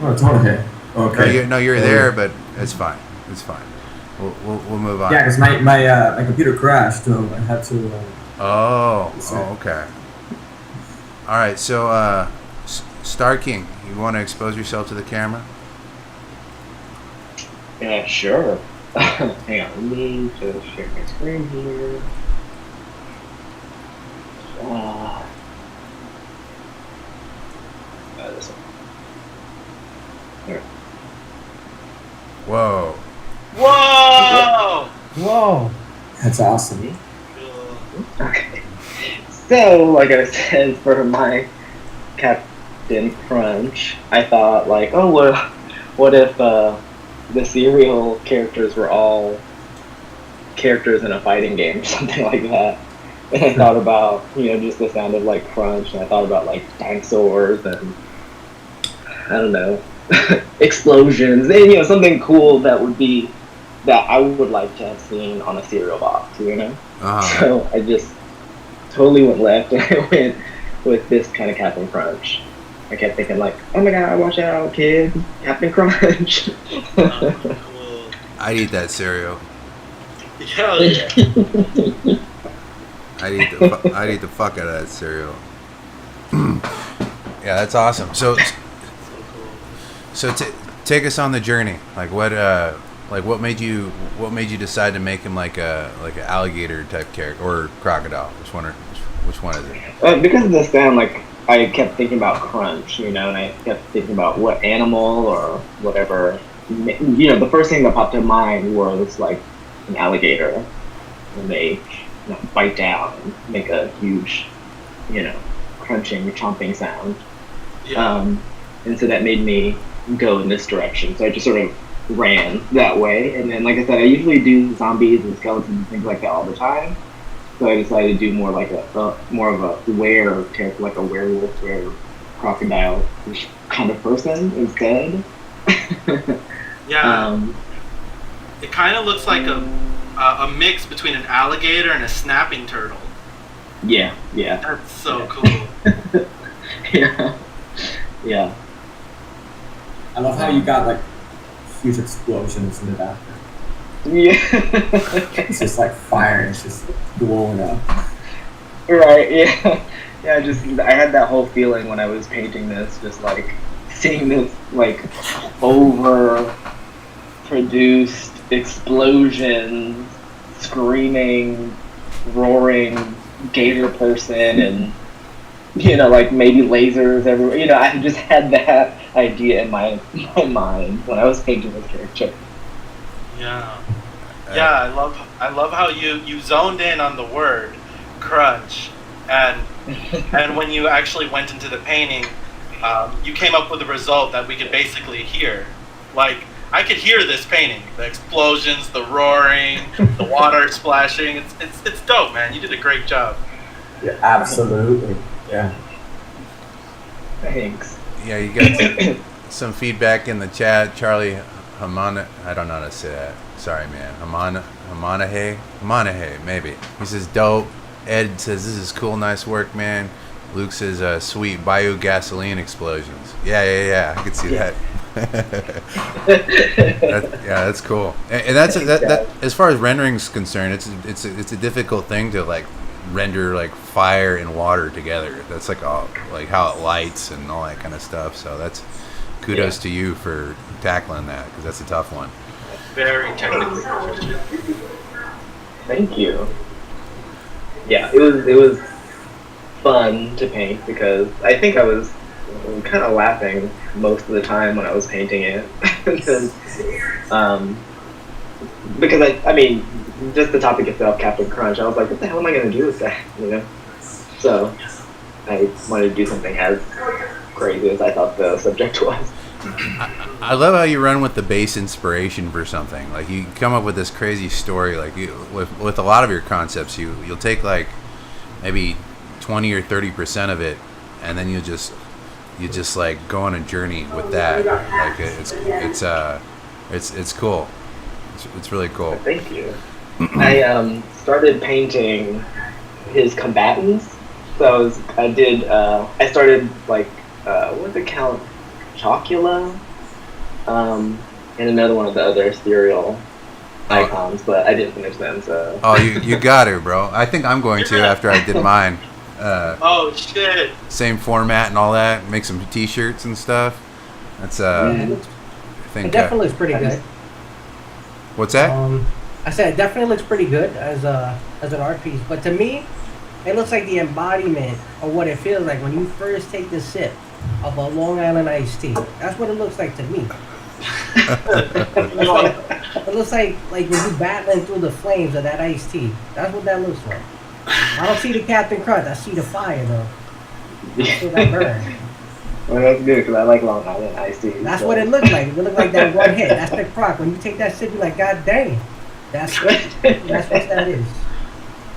Speaker 4: Oh, it's okay. Okay.
Speaker 2: You're there, but it's fine. It's fine. We'll move on.
Speaker 4: Yeah, because my computer crashed, so I had to.
Speaker 2: Okay. All right, so Star King, you want to expose yourself to the camera?
Speaker 7: Yeah, sure. Hang on, let me just share my screen here. This one. Here.
Speaker 2: Whoa.
Speaker 5: Whoa!
Speaker 4: That's awesome.
Speaker 7: Okay. So, like I said, for my Captain Crunch, I thought, like, oh, what if the cereal characters were all characters in a fighting game or something like that? And I thought about, just the sound of, like, crunch, and I thought about, like, dinosaurs and, I don't know, explosions, and, something cool that I would like to have seen on a cereal box, So I just totally went left, and I went with this kind of Captain Crunch. I kept thinking, like, oh my god, watch out, kid, Captain Crunch.
Speaker 2: I'd eat that cereal.
Speaker 3: Hell yeah.
Speaker 2: I'd eat the fuck out of that cereal. Yeah, that's awesome. So take us on the journey. Like what made you decide to make him like an alligator type character or crocodile? Which one is it?
Speaker 7: Because of the sound, like, I kept thinking about crunch, and I kept thinking about what animal or whatever the first thing that popped in mind was like an alligator, and they bite down and make a huge, crunching, chomping sound.
Speaker 3: Yeah.
Speaker 7: And so that made me go in this direction. So I just sort of ran that way. And then, like I said, I usually do zombies and skeletons and things like that all the time. So I decided to do more like more of a were character, like a werewolf, crocodile kind of person instead.
Speaker 3: Yeah. It kind of looks like a mix between an alligator and a snapping turtle.
Speaker 7: Yeah.
Speaker 3: That's so cool.
Speaker 7: Yeah.
Speaker 4: I love how you got like huge explosions in the background.
Speaker 7: Yeah.
Speaker 4: It's just like fire. It's just blowing up.
Speaker 7: Right. Yeah. Yeah. I had that whole feeling when I was painting this, just like seeing this like over-produced explosions, screaming, roaring gator person, and like maybe lasers everywhere. I just had that idea in my mind when I was painting this character.
Speaker 3: Yeah. Yeah, I love how you zoned in on the word crunch, and when you actually went into the painting, you came up with a result that we could basically hear. Like, I could hear this painting, the explosions, the roaring, the water splashing. It's dope, man. You did a great job.
Speaker 4: Yeah, absolutely. Yeah.
Speaker 7: Thanks.
Speaker 2: Yeah, you got some feedback in the chat. Charlie Hamana, I don't know how to say that. Sorry, man. Hamanahe, maybe. He says, dope. Ed says, this is cool, nice work, man. Luke says, sweet Bayou gasoline explosions. Yeah. I could see that. That's cool. And that's that. As far as rendering is concerned, it's a difficult thing to like render like fire and water together. That's like how it lights and all that kind of stuff. So that's kudos to you for tackling that, because that's a tough one.
Speaker 3: Very technically proficient.
Speaker 7: Thank you. Yeah, it was fun to paint because I think I was kind of laughing most of the time when I was painting it. because I mean, just the topic itself, Captain Crunch, I was like, what the hell am I going to do with that? So I wanted to do something as crazy as I thought the subject was.
Speaker 2: I love how you run with the base inspiration for something. Like, you come up with this crazy story. Like, with a lot of your concepts, you'll take like maybe 20 or 30% of it, and then you just like go on a journey with that. Like, it's cool. It's really cool.
Speaker 7: Thank you. I started painting his combatants. So I started like what's it called? Chocula, and another one of the other cereal icons, but I didn't finish them. So.
Speaker 2: Oh, you got it, bro. I think I'm going to after I did mine.
Speaker 3: Oh shit!
Speaker 2: Same format and all that. Make some T-shirts and stuff. That's I think
Speaker 5: it definitely looks pretty good.
Speaker 2: What's that?
Speaker 5: I said it definitely looks pretty good as an art piece, but to me, it looks like the embodiment of what it feels like when you first take the sip of a Long Island iced tea. That's what it looks like to me. It looks like when you're battling through the flames of that iced tea. That's what that looks like. I don't see the Captain Crunch. I see the fire, though. I see that burn.
Speaker 7: Well, that's good, because I like Long Island iced tea.
Speaker 5: That's what it looked like. It looked like that one hit. That's the crock. When you take that sip, you're like, God dang. That's what that is.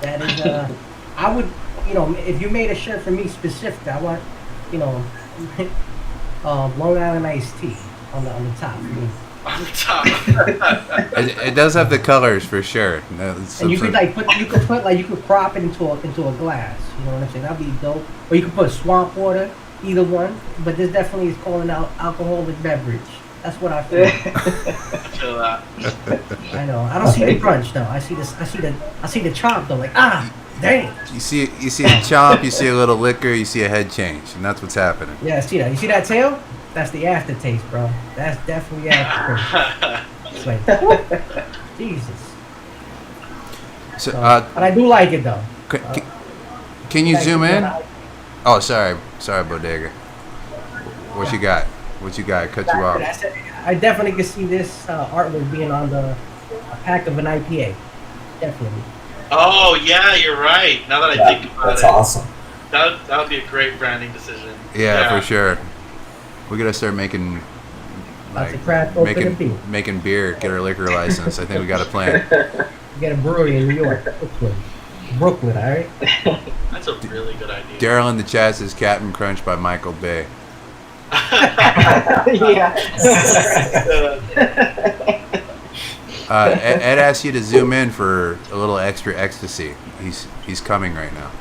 Speaker 5: That is, I would, if you made a shirt for me specific, I want, Long Island iced tea on the top for me.
Speaker 3: On the top.
Speaker 2: It does have the colors for sure.
Speaker 5: And you could you could crop it into a glass. You know what I'm saying? That'd be dope. Or you could put swamp water, either one. But this definitely is calling out alcoholic beverage. That's what I feel.
Speaker 3: I feel that.
Speaker 5: I know. I don't see the crunch though. I see the chomp though. Like dang.
Speaker 2: You see a chomp, you see a little liquor, you see a head change, and that's what's happening.
Speaker 5: Yeah, I see that. You see that tail? That's the aftertaste, bro. That's definitely aftertaste. It's like, Jesus.
Speaker 2: So,
Speaker 5: and I do like it though.
Speaker 2: Can you zoom in? Oh, sorry, Bodega. What you got? I cut you off.
Speaker 5: I definitely could see this artwork being on a pack of an IPA. Definitely.
Speaker 3: Oh yeah, you're right. Now that I think about
Speaker 4: That's
Speaker 3: it,
Speaker 4: awesome.
Speaker 3: that would be a great branding decision.
Speaker 2: Yeah, for sure. We gotta start making
Speaker 5: Lots of craft open and beer.
Speaker 2: making beer. Get our liquor license. I think we got a plan.
Speaker 5: Get a brewery in New York, Brooklyn, all right.
Speaker 3: That's a really good idea.
Speaker 2: Daryl in the chat says Captain Crunch by Michael Bay.
Speaker 7: Yeah.
Speaker 2: Ed asked you to zoom in for a little extra ecstasy. He's coming right now.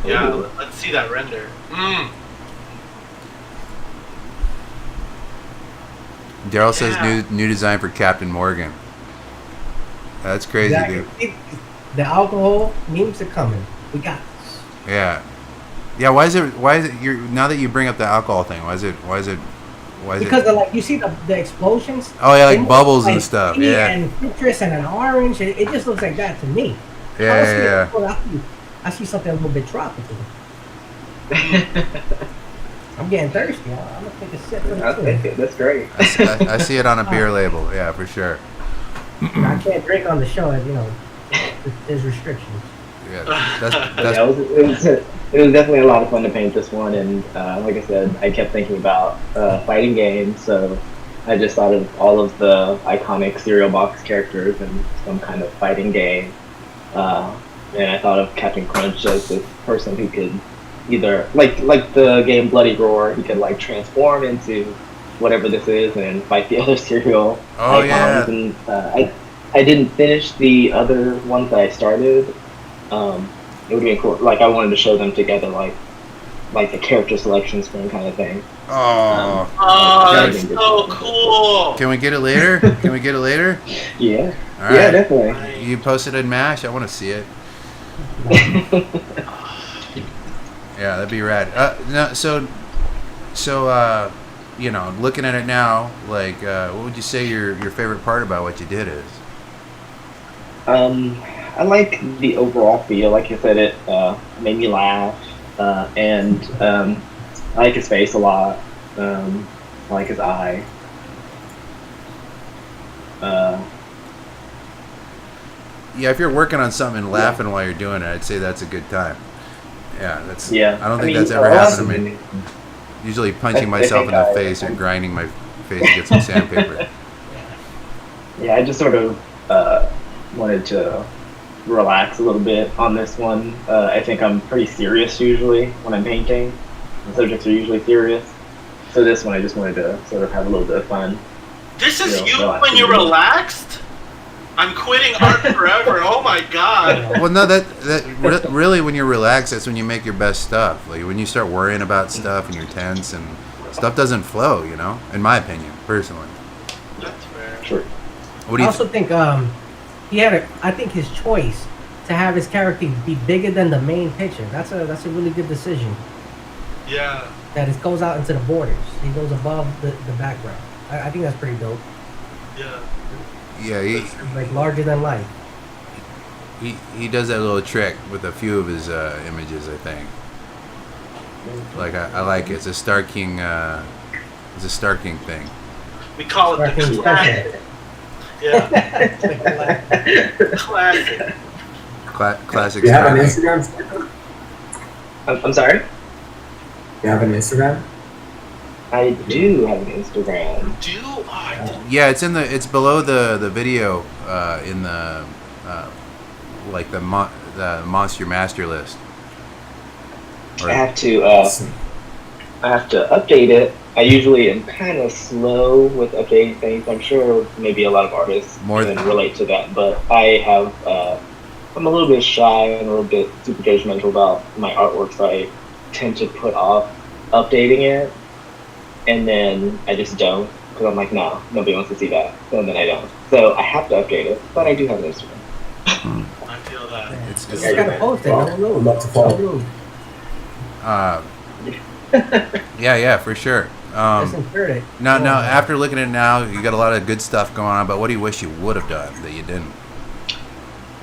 Speaker 3: Yeah, let's see that render.
Speaker 2: Daryl says new design for Captain Morgan. That's crazy, dude.
Speaker 5: The alcohol memes are coming. We got this.
Speaker 2: Yeah. Yeah, why is it now that you bring up the alcohol thing, why is it
Speaker 5: Because like you see the explosions.
Speaker 2: Oh yeah, like
Speaker 5: look
Speaker 2: bubbles
Speaker 5: like
Speaker 2: and stuff.
Speaker 5: pink
Speaker 2: Yeah.
Speaker 5: And citrus and an orange. It just looks like that to me.
Speaker 2: Yeah.
Speaker 5: I see something a little bit tropical. I'm getting thirsty. I'm gonna take a sip.
Speaker 7: That's great.
Speaker 2: I see it on a beer label. Yeah, for sure.
Speaker 5: I can't drink on the show, as you know. There's restrictions.
Speaker 2: Yeah,
Speaker 7: Yeah, it was definitely a lot of fun to paint this one, and like I said, I kept thinking about fighting games, so I just thought of all of the iconic cereal box characters and some kind of fighting game, and I thought of Captain Crunch as this person who could either like the game Bloody Roar, he could like transform into whatever this is and fight the other cereal icons. And I didn't finish the other ones that I started. It would be cool. Like I wanted to show them together, like the character selection screen kind of thing.
Speaker 2: Oh,
Speaker 3: that's so cool.
Speaker 2: Can we get it later?
Speaker 7: Yeah.
Speaker 2: All right.
Speaker 7: Yeah, definitely.
Speaker 2: You posted in MASH. I want to see it. Yeah, that'd be rad. You know, looking at it now, like, what would you say your favorite part about what you did is?
Speaker 7: I like the overall feel. Like I said, it made me laugh, and I like his face a lot. I like his eye.
Speaker 2: Yeah, if you're working on something and laughing while you're doing it, I'd say that's a good time. Yeah, that's.
Speaker 7: Yeah.
Speaker 2: I don't think that's ever happened to me. Usually punching myself in the face or grinding my face to get some sandpaper.
Speaker 7: Yeah, I just sort of wanted to relax a little bit on this one. I think I'm pretty serious usually when I'm painting. The subjects are usually serious. So this one I just wanted to sort of have a little bit of fun.
Speaker 3: This is you when you're relaxed? I'm quitting art forever. Oh my god.
Speaker 2: Well, no, that really when you're relaxed, that's when you make your best stuff. Like when you start worrying about stuff and you're tense and stuff doesn't flow, you know, in my opinion, personally.
Speaker 3: That's fair.
Speaker 7: Sure.
Speaker 2: What do you
Speaker 5: I also think he had I think his choice to have his character be bigger than the main picture. That's a really good decision.
Speaker 3: Yeah.
Speaker 5: That it goes out into the borders. He goes above the background. I think that's pretty dope.
Speaker 3: Yeah.
Speaker 2: Yeah,
Speaker 5: Like larger than life.
Speaker 2: he does that little trick with a few of his images, I think. Like I like it. It's a Star King thing.
Speaker 3: We call it the
Speaker 5: Star King
Speaker 3: classic. Yeah. Classic.
Speaker 2: Classic.
Speaker 4: You have an
Speaker 2: Star King.
Speaker 4: Instagram?
Speaker 7: I'm sorry?
Speaker 4: You have an Instagram?
Speaker 7: I do have an Instagram.
Speaker 2: Yeah, it's below the video in the like the Monstieur Master list.
Speaker 7: I have to update it. I usually am kind of slow with updating things. I'm sure maybe a lot of artists can relate to that, but I'm a little bit shy and a little bit super judgmental about my artwork, so I tend to put off updating it, and then I just don't, because I'm like, no, nobody wants to see that, and then I don't. So I have to update it, but I do have an Instagram.
Speaker 3: I feel that.
Speaker 2: It's
Speaker 5: You just gotta post it.
Speaker 4: I'd love to follow.
Speaker 2: Yeah, for sure.
Speaker 5: Just insert it.
Speaker 2: Now, after looking at it now, you got a lot of good stuff going on. But what do you wish you would have done that you didn't?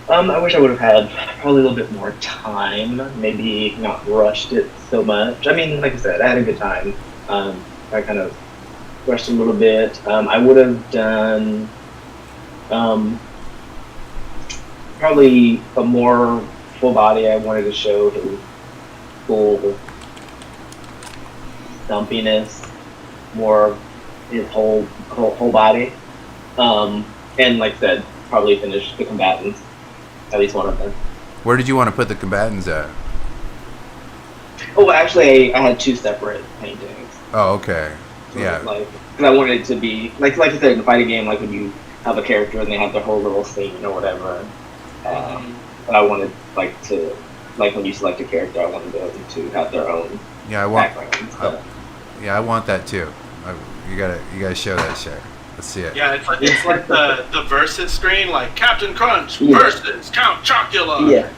Speaker 7: I wish I would have had probably a little bit more time. Maybe not rushed it so much. I mean, like I said, I had a good time. I kind of brushed a little bit. I would have done probably a more full body. I wanted to show his full dumpiness, more of his whole body. And like I said, probably finish the combatants, at least one of them.
Speaker 2: Where did you want to put the combatants at?
Speaker 7: Oh, actually, I had two separate paintings.
Speaker 2: Oh, okay.
Speaker 7: So
Speaker 2: Yeah.
Speaker 7: Like, because I wanted it to be like I said in the fighting game, like when you have a character and they have their whole little scene or whatever. But I wanted like to when you select a character, I wanted them to have their own
Speaker 2: Yeah, I want.
Speaker 7: background and stuff.
Speaker 2: Yeah, I want that too. You gotta show that shit. Let's see it.
Speaker 3: Yeah, it's like the versus screen, like Captain Crunch
Speaker 7: Yeah.
Speaker 3: versus Count Chocula.
Speaker 7: Yeah,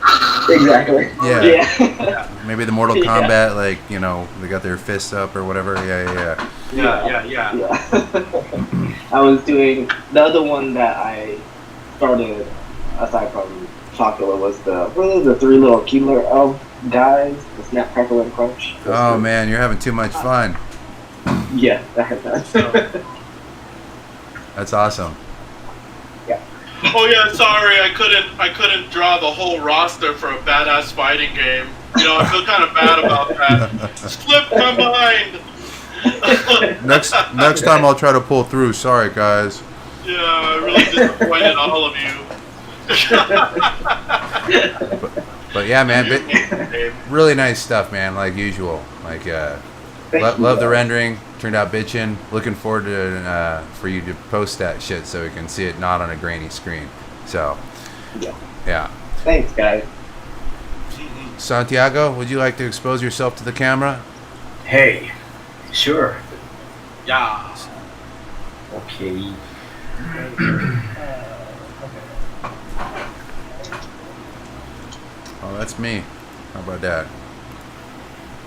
Speaker 7: exactly.
Speaker 2: Yeah.
Speaker 7: Yeah.
Speaker 2: Maybe the Mortal
Speaker 7: Yeah.
Speaker 2: Kombat, like, you know, they got their fists up or whatever. Yeah.
Speaker 7: Yeah. I was doing the other one that I started aside from Chocula was the three little Keebler elf guys, the Snap, Crackle, and Crunch.
Speaker 2: Oh man, you're having too much fun.
Speaker 7: Yeah, I had that.
Speaker 2: That's awesome.
Speaker 3: Oh yeah, sorry, I couldn't draw the whole roster for a badass fighting game. You know, I feel kind of bad about that. Slipped my mind.
Speaker 2: Next time I'll try to pull through. Sorry guys.
Speaker 3: Yeah, I really disappointed all of you.
Speaker 2: But yeah, man, really nice stuff, man. Like usual. Like love the rendering. Turned out bitchin'. Looking forward to for you to post that shit so we can see it not on a grainy screen. So yeah.
Speaker 7: Thanks, guys.
Speaker 2: Santiago, would you like to expose yourself to the camera?
Speaker 6: Hey, sure.
Speaker 3: Yeah.
Speaker 6: Okay.
Speaker 2: Oh, that's me. How about that?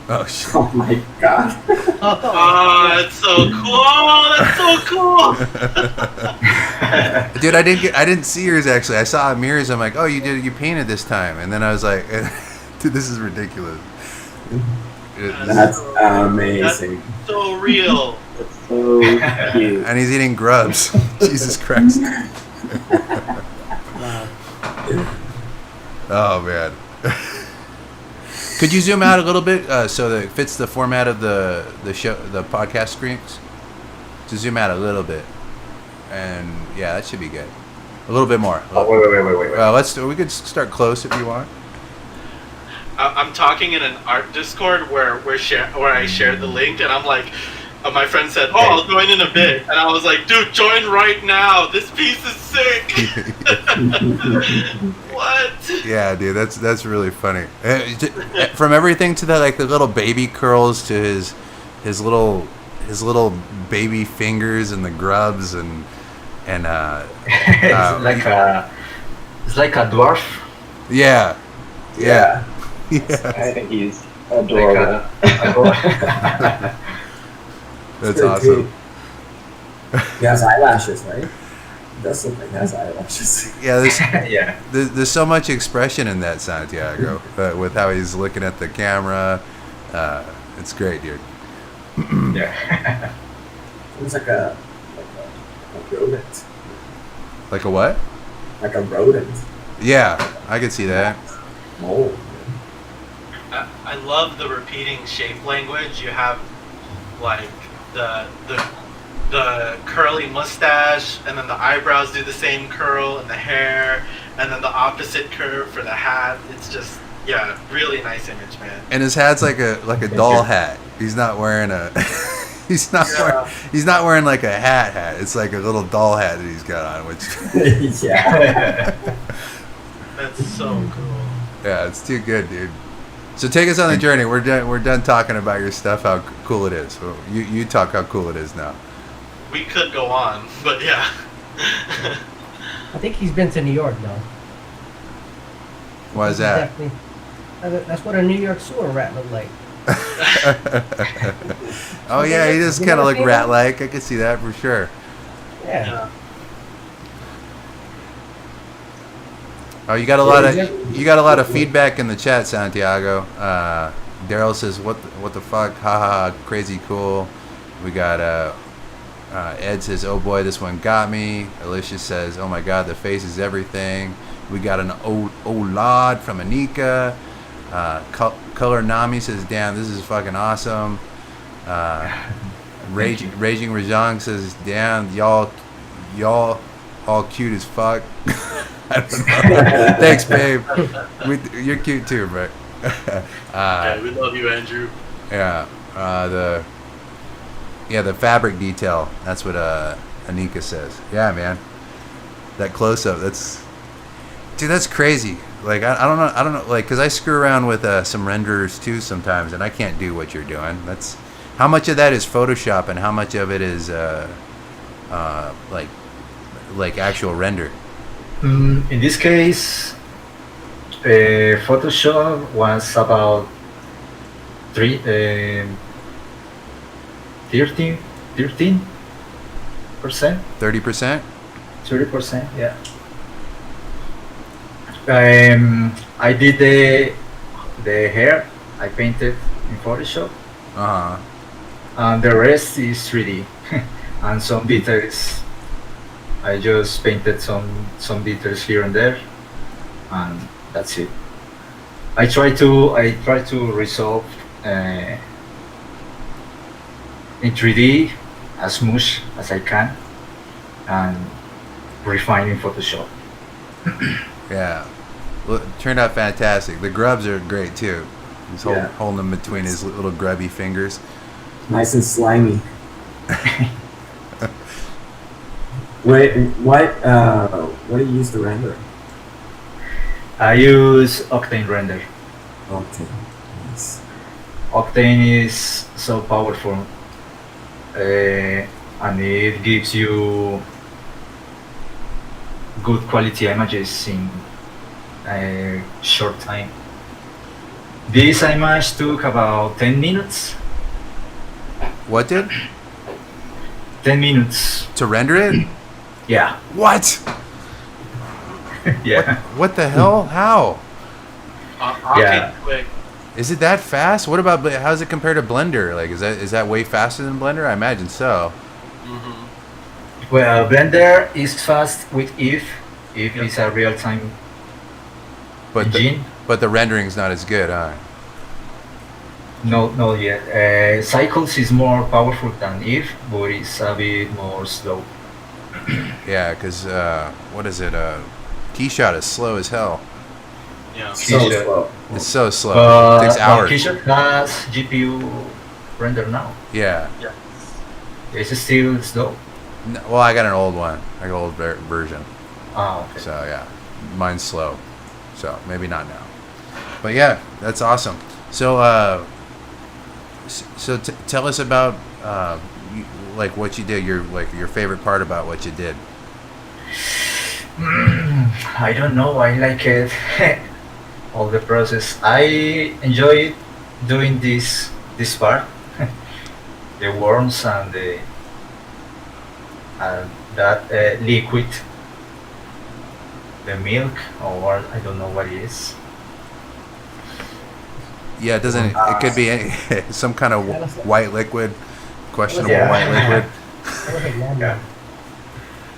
Speaker 2: Oh shit.
Speaker 4: Oh my god.
Speaker 3: Oh, that's so cool. That's so cool.
Speaker 2: Dude, I didn't see yours actually. I saw mirrors. I'm like, oh, you painted this time, and then I was like, dude, this is ridiculous.
Speaker 4: That's amazing.
Speaker 3: That's so real.
Speaker 7: That's so cute.
Speaker 2: And he's eating grubs. Jesus Christ. Oh man. Could you zoom out a little bit so that it fits the format of the show, the podcast screens? To zoom out a little bit, and yeah, that should be good. A little bit more.
Speaker 6: Oh, wait.
Speaker 2: We could start close if you want.
Speaker 3: I'm talking in an art Discord where I shared the link, and I'm like, my friend said, "Oh, I'll join in a bit," and I was like, "Dude, join right now! This piece is sick." What?
Speaker 2: Yeah, dude, that's really funny. From everything to the little baby curls to his little baby fingers and the grubs and
Speaker 6: it's like a dwarf.
Speaker 2: Yeah.
Speaker 4: Yeah.
Speaker 7: I think he's adorable.
Speaker 2: That's
Speaker 4: Very
Speaker 2: awesome.
Speaker 4: cute. He has eyelashes, right? He does look like he has eyelashes.
Speaker 2: Yeah, there's so much expression in that Santiago with how he's looking at the camera. It's great, dude.
Speaker 6: Yeah.
Speaker 4: It's like a rodent.
Speaker 2: Like a what?
Speaker 4: Like a rodent.
Speaker 2: Yeah, I could see that.
Speaker 4: Mold.
Speaker 3: I love the repeating shape language. You have like the curly mustache, and then the eyebrows do the same curl, and the hair, and then the opposite curve for the hat. It's just really nice image, man.
Speaker 2: And his hat's like a doll hat. He's not wearing a he's not wearing like a hat. It's like a little doll hat that he's got on, which
Speaker 4: Yeah.
Speaker 3: That's so cool.
Speaker 2: yeah, it's too good, dude. So take us on the journey. We're done talking about your stuff, how cool it is. So you talk how cool it is now.
Speaker 3: We could go on, but yeah.
Speaker 5: I think he's been to New York, though.
Speaker 2: Why is that?
Speaker 5: That's what a New York sewer rat looked like.
Speaker 2: Oh yeah, he does kind of look rat-like. I could see that for sure.
Speaker 5: Yeah.
Speaker 2: Oh, you got a lot of feedback in the chat, Santiago. Daryl says, "What the fuck? Haha, crazy cool." We got Ed says, "Oh boy, this one got me." Alicia says, "Oh my God, the face is everything." We got an Olad from Anika. Color Nami says, "Damn, this is fucking awesome." Raging Rajang says, "Damn, y'all all cute as fuck." I don't know. Thanks, babe. You're cute too, bro.
Speaker 3: Okay, we love you, Andrew.
Speaker 2: Yeah. The fabric detail. That's what Anika says. Yeah, man. That close up. That's crazy. Like I don't know. Like, cause I screw around with some renderers too sometimes, and I can't do what you're doing. That's how much of that is Photoshop, and how much of it is like actual render.
Speaker 6: In this case, Photoshop was about 13%. 30%?
Speaker 2: 30%?
Speaker 6: 30%, yeah. I did the hair. I painted in Photoshop. And the rest is 3D, and some details. I just painted some details here and there, and that's it. I try to resolve in 3D as much as I can, and refine in Photoshop.
Speaker 2: Yeah. Well, it turned out fantastic. The grubs are great too. He's holding them between his little grubby fingers.
Speaker 4: Nice and slimy. What do you use to render?
Speaker 6: I use Octane Render.
Speaker 4: Octane. Nice.
Speaker 6: Octane is so powerful, and it gives you good quality images in a short time. This image took about 10 minutes.
Speaker 2: What did?
Speaker 6: 10 minutes.
Speaker 2: To render it?
Speaker 6: Yeah.
Speaker 2: What?
Speaker 6: Yeah.
Speaker 2: What the hell? How?
Speaker 6: Yeah.
Speaker 3: Quick.
Speaker 2: Is it that fast? What about, how does it compare to Blender? Like, is that way faster than Blender? I imagine so.
Speaker 3: Mm-hmm.
Speaker 6: Well, Blender is fast with if it's a real-time engine.
Speaker 2: But the rendering's not as good, huh?
Speaker 6: No, not yet. Cycles is more powerful than if, but it's a bit more slow.
Speaker 2: Yeah, because, what is it? Keyshot is slow as hell.
Speaker 3: Yeah.
Speaker 4: So slow.
Speaker 2: It's so slow. It takes hours.
Speaker 6: Keyshot has GPU render now.
Speaker 2: Yeah.
Speaker 3: Yeah.
Speaker 6: It's still slow.
Speaker 2: No, well, I got an old one. I got an old version.
Speaker 6: Oh, okay.
Speaker 2: So, yeah. Mine's slow. So, maybe not now. But, yeah, that's awesome. So, tell us about, like, what you did. Your favorite part about what you did.
Speaker 6: I don't know. I like it. All the process. I enjoy doing this part. The worms and that liquid, the milk, or I don't know what it is.
Speaker 2: Yeah, it doesn't. It could be some kind of white liquid, questionable white liquid.
Speaker 6: Yeah.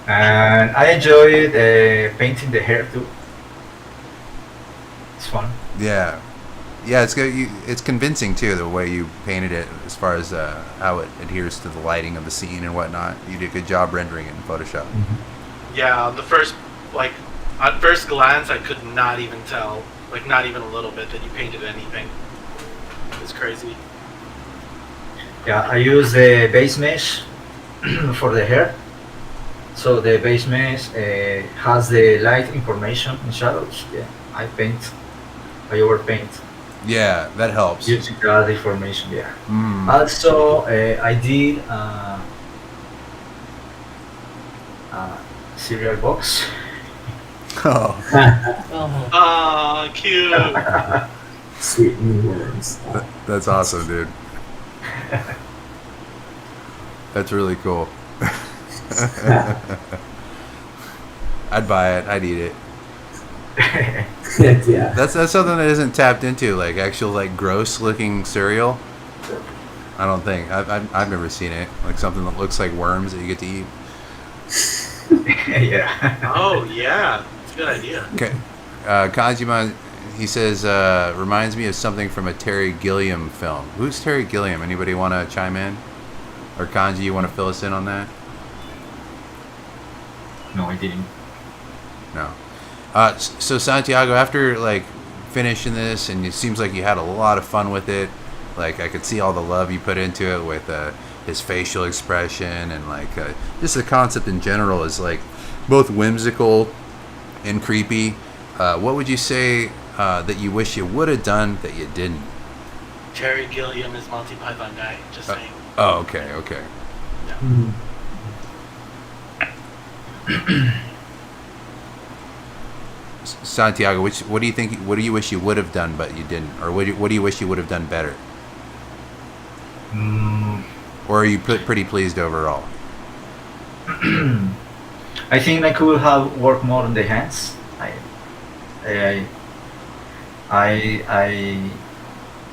Speaker 6: And I enjoyed painting the hair too. It's fun.
Speaker 2: Yeah, it's good. It's convincing too, the way you painted it, as far as how it adheres to the lighting of the scene and whatnot. You did a good job rendering it in Photoshop.
Speaker 6: Mm-hmm.
Speaker 3: Yeah, at first glance, I could not even tell, like not even a little bit, that you painted anything. It's crazy.
Speaker 6: Yeah, I use the base mesh for the hair. So the base mesh has the light information and shadows. Yeah, I overpaint.
Speaker 2: Yeah, that helps.
Speaker 6: Using that information, yeah.
Speaker 2: Mm.
Speaker 6: Also, I did cereal box.
Speaker 2: Oh,
Speaker 3: Oh, cute.
Speaker 4: Sweet new words.
Speaker 2: that's awesome, dude. That's really cool. I'd buy it. I'd eat it.
Speaker 4: Yeah.
Speaker 2: That's something that isn't tapped into, like actual like gross looking cereal. I don't think I've never seen it. Like something that looks like worms that you get to eat.
Speaker 6: Yeah.
Speaker 3: Oh yeah, it's a good idea.
Speaker 2: Okay, Kajima, he says reminds me of something from a Terry Gilliam film. Who's Terry Gilliam? Anybody want to chime in? Or Kanji, you want to fill us in on that?
Speaker 6: No, I didn't.
Speaker 2: No. So Santiago, after like finishing this, and it seems like you had a lot of fun with it. Like I could see all the love you put into it with his facial expression and like just the concept in general is like both whimsical and creepy. What would you say that you wish you would have done that you didn't?
Speaker 3: Terry Gilliam is Monty Python guy. Just saying.
Speaker 2: Oh, okay. Santiago, what do you think? What do you wish you would have done but you didn't, or what do you wish you would have done better? Or are you pretty pleased overall?
Speaker 6: I think I could have worked more on the hands. I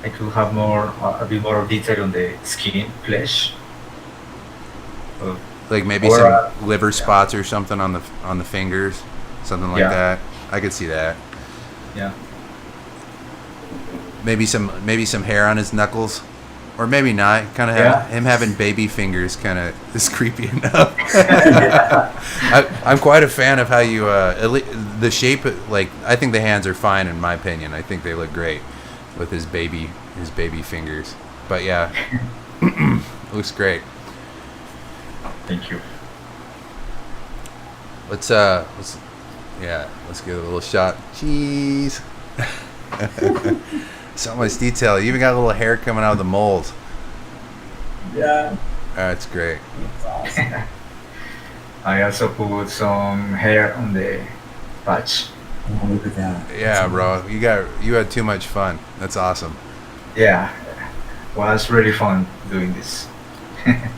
Speaker 6: could have a bit more of detail on the skin, flesh.
Speaker 2: Like maybe
Speaker 6: Or,
Speaker 2: some liver spots or something on the fingers, something like that. I could see that.
Speaker 6: Yeah.
Speaker 2: Maybe some hair on his knuckles, or maybe not. Kind of him having baby fingers kind of is creepy enough. I'm quite a fan of how you the shape. Like I think the hands are fine in my opinion. I think they look great with his baby fingers. But yeah, looks great.
Speaker 6: Thank you.
Speaker 2: Let's give it a little shot. Cheese. So much detail. You even got a little hair coming out of the mold.
Speaker 4: Yeah.
Speaker 2: That's great.
Speaker 4: That's awesome.
Speaker 6: I also put some hair on the patch.
Speaker 4: Oh, look at that.
Speaker 2: Yeah, bro. You had too much fun. That's awesome.
Speaker 6: Yeah, was really fun doing this.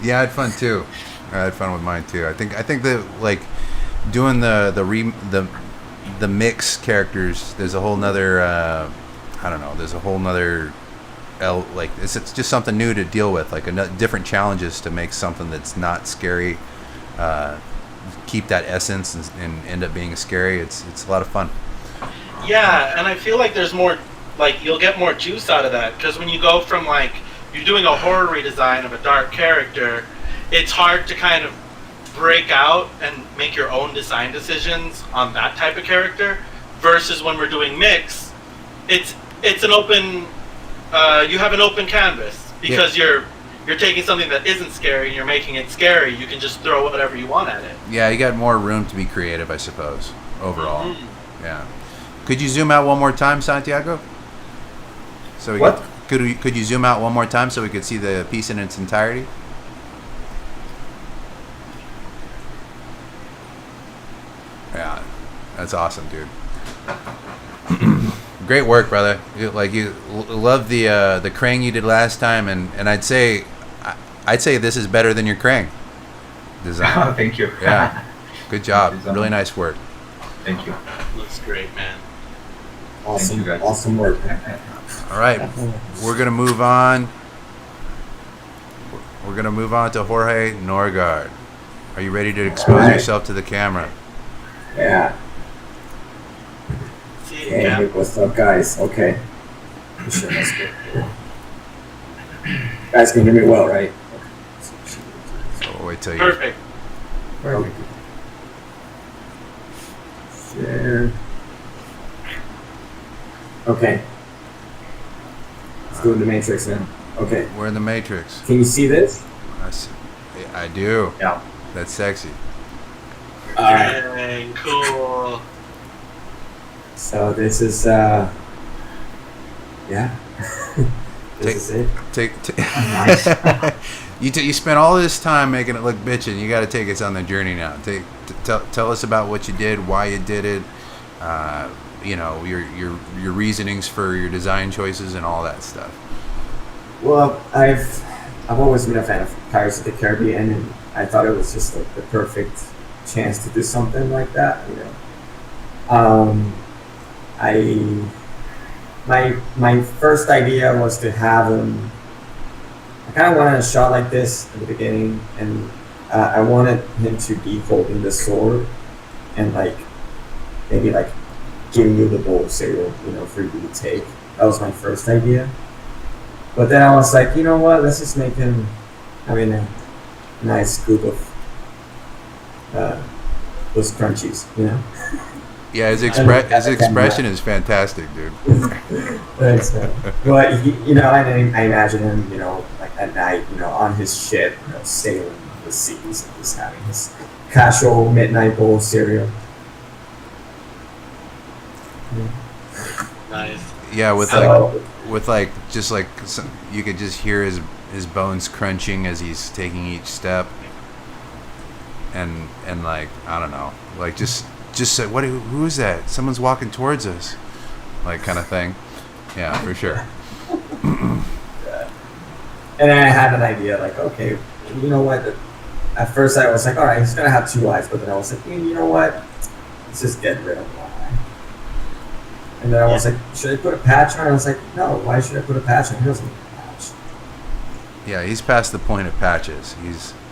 Speaker 2: Yeah, I had fun too. I had fun with mine too. I think that like doing the mix characters. There's a whole nother. I don't know. There's a whole nother. Like it's just something new to deal with. Like different challenges to make something that's not scary. Keep that essence and end up being scary. It's a lot of fun.
Speaker 3: Yeah, and I feel like there's more, like you'll get more juice out of that because when you go from like you're doing a horror redesign of a dark character, it's hard to kind of break out and make your own design decisions on that type of character. Versus when we're doing mix, it's an open. You have an open canvas because you're taking something that isn't scary and you're making it scary. You can just throw whatever you want at it.
Speaker 2: Yeah, you got more room to be creative, I suppose. Overall,
Speaker 3: Mm-hmm.
Speaker 2: Yeah. Could you zoom out one more time, Santiago? So
Speaker 4: What?
Speaker 2: Could you zoom out one more time so we could see the piece in its entirety? Yeah, that's awesome, dude. Great work, brother. You love the Krang you did last time, and I'd say this is better than your Krang design.
Speaker 6: Thank you.
Speaker 2: Yeah, good job.
Speaker 6: Thank you so
Speaker 2: Really
Speaker 6: much.
Speaker 2: nice work.
Speaker 6: Thank you.
Speaker 3: Looks great, man.
Speaker 4: Awesome.
Speaker 6: Thank you, guys.
Speaker 4: Awesome work.
Speaker 2: All right, we're gonna move on. We're gonna move on to Jorge Norgard. Are you ready to expose
Speaker 4: All right.
Speaker 2: yourself to the camera?
Speaker 4: Yeah.
Speaker 3: See you,
Speaker 4: Hey,
Speaker 3: Cap.
Speaker 4: what's up, guys? Okay. Sure, that's good. Guys can hear me well, right?
Speaker 2: So we'll wait till you.
Speaker 3: Perfect.
Speaker 4: Okay. Share. Okay. Let's go to the matrix now. Okay.
Speaker 2: We're in the Matrix.
Speaker 4: Can you see this?
Speaker 2: I do.
Speaker 6: Yeah.
Speaker 2: That's sexy.
Speaker 4: Alright.
Speaker 3: Dang, cool.
Speaker 4: So this is yeah. This is it.
Speaker 6: Nice.
Speaker 2: You spent all this time making it look bitchin'. You got to take us on the journey now. Tell us about what you did, why you did it. Your reasonings for your design choices and all that stuff.
Speaker 4: Well, I've always been a fan of Pirates of the Caribbean, and I thought it was just like the perfect chance to do something like that. You know, my first idea was to have him I kind of wanted a shot like this at the beginning, and I wanted him to be holding the sword and like maybe like giving you the bowl of cereal, you know, for you to take. That was my first idea. But then I was like, you know what? Let's just make him having a nice scoop of those crunchies, you know.
Speaker 2: Yeah, his expression is fantastic, dude.
Speaker 4: Thanks, man. But you know, I imagine him, you know, like at night, you know, on his ship, you know, sailing the seas and just having his casual midnight bowl of cereal.
Speaker 3: Nice.
Speaker 2: Yeah, with just like you could just hear his bones crunching as he's taking each step, and like I don't know, like just say who is that? Someone's walking towards us, like kind of thing. Yeah, for sure.
Speaker 4: And then I had an idea, like, okay, you know what? At first I was like, all right, he's gonna have two eyes, but then I was like, you know what? Let's just get rid of one eye. And then I was like, should I put a patch on? I was like, no, why should I put a patch on? He doesn't need a patch.
Speaker 2: Yeah, he's past the point of patches.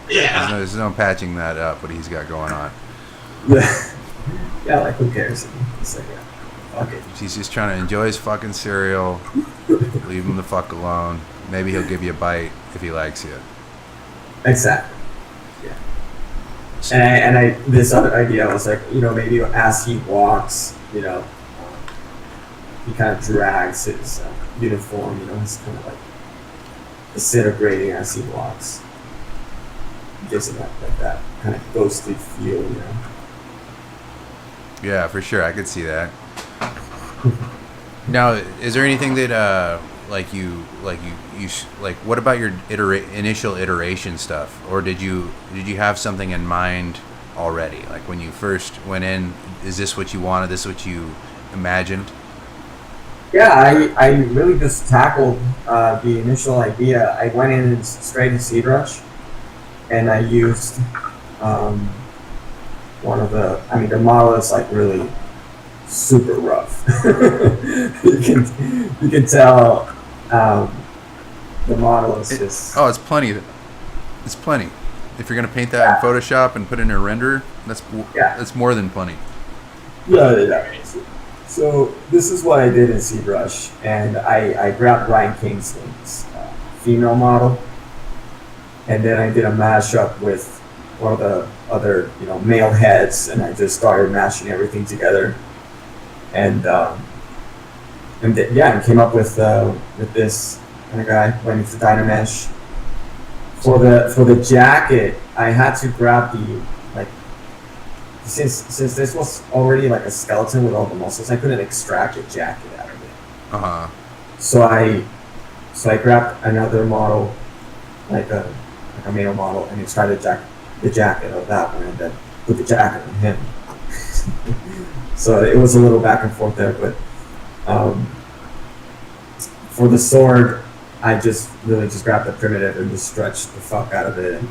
Speaker 2: There's no patching that up, what he's got going on.
Speaker 4: Yeah, like who cares? It's like, yeah, fuck it.
Speaker 2: He's just trying to enjoy his fucking cereal. Leave him the fuck alone. Maybe he'll give you a bite if he likes you.
Speaker 4: Exactly. Yeah. And I this other idea, I was like, you know, maybe as he walks, you know, he kind of drags his uniform, you know, he's kind of like disintegrating as he walks. Gives him that kind of ghostly feel, you know.
Speaker 2: Yeah, for sure. I could see that. Now, is there anything that what about your initial iteration stuff, or did you have something in mind already? Like when you first went in, is this what you wanted? This what you imagined?
Speaker 4: Yeah, I really just tackled the initial idea. I went in straight to ZBrush, and I used the model is like really super rough. you can tell the model is just.
Speaker 2: Oh, it's plenty. It's plenty. If you're gonna paint that in Photoshop and put in a render, that's more than plenty.
Speaker 4: Yeah. So this is what I did in ZBrush, and I grabbed Ryan Kingsley's female model, and then I did a mashup with one of the other, you know, male heads, and I just started mashing everything together, and came up with this kind of guy. Went into Dynamesh. For the jacket, I had to grab the since this was already like a skeleton with all the muscles, I couldn't extract a jacket out of it. So I grabbed another model, like a male model, and extracted the jacket of that one, and then put the jacket on him. So it was a little back and forth there, but for the sword, I just grabbed the primitive and just stretched the fuck out of it and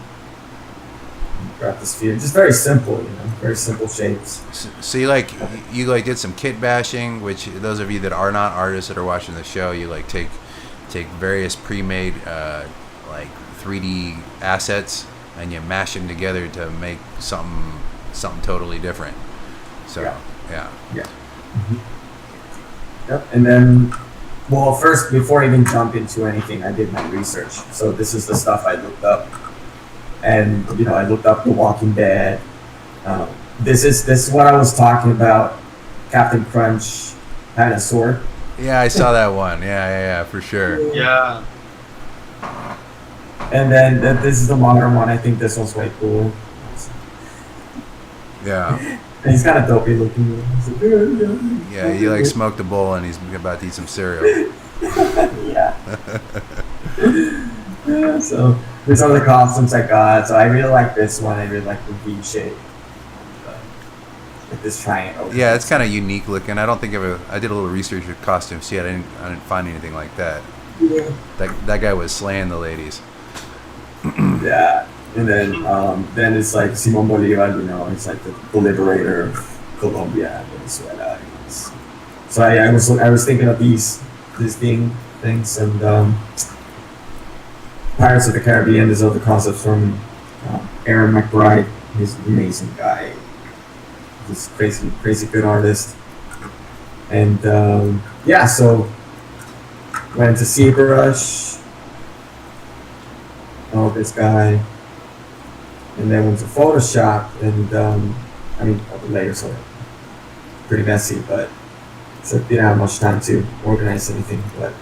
Speaker 4: grabbed the sphere. Just very simple, you know, very simple shapes.
Speaker 2: So you did some kit bashing, which those of you that are not artists that are watching the show, you like take various pre-made like 3D assets and you mash them together to make something totally different. So yeah.
Speaker 4: Mm-hmm. Yep. And then, well, first, before I even jump into anything, I did my research. So this is the stuff I looked up, and you know, I looked up The Walking Dead. This is what I was talking about. Captain Crunch had a sword.
Speaker 2: Yeah, I saw that one. Yeah, for sure.
Speaker 3: Yeah.
Speaker 4: And then this is the modern one. I think this one's way cool.
Speaker 2: Yeah.
Speaker 4: And he's kind of dopey looking.
Speaker 2: Yeah, he like smoked a bowl and he's about to eat some cereal.
Speaker 4: Yeah. Yeah. So these are the costumes I got. So I really like this one. I really like the V shape. Like this triangle.
Speaker 2: Yeah, it's kind of unique looking. I don't think I did a little research with costumes. Yeah, I didn't find anything like that.
Speaker 4: Yeah.
Speaker 2: That guy was slaying the ladies.
Speaker 4: Yeah. And then it's like Simon Bolivar, you know, it's like the liberator of Colombia and Venezuela. So I was thinking of these things, and Pirates of the Caribbean. There's other concepts from Aaron McBride. He's an amazing guy. He's crazy good artist. And yeah, so went to ZBrush. Oh, this guy. And then went to Photoshop, and I mean, the layers are pretty messy, but so didn't have much time to organize anything. But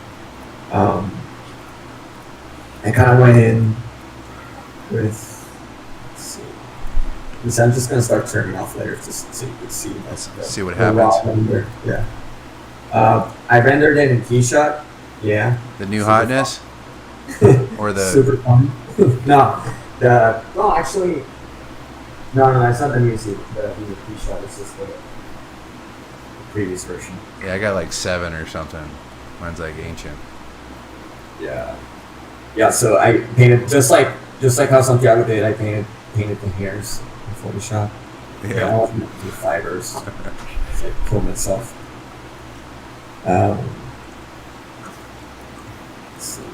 Speaker 4: I kind of went in with, let's see, because I'm just gonna start turning off layers just so you can see.
Speaker 2: See what happens.
Speaker 4: Yeah. I rendered it in Keyshot. Yeah.
Speaker 2: The new hotness, or the
Speaker 4: super fun. No. Actually, no, it's not the new seed. The new Keyshot. It's just the previous version.
Speaker 2: Yeah, I got like 7 or something. Mine's like ancient.
Speaker 4: Yeah. Yeah. So I painted just like how Santiago did. I painted the hairs in Photoshop.
Speaker 2: Yeah.
Speaker 4: All of them with fibers. So I pulled myself.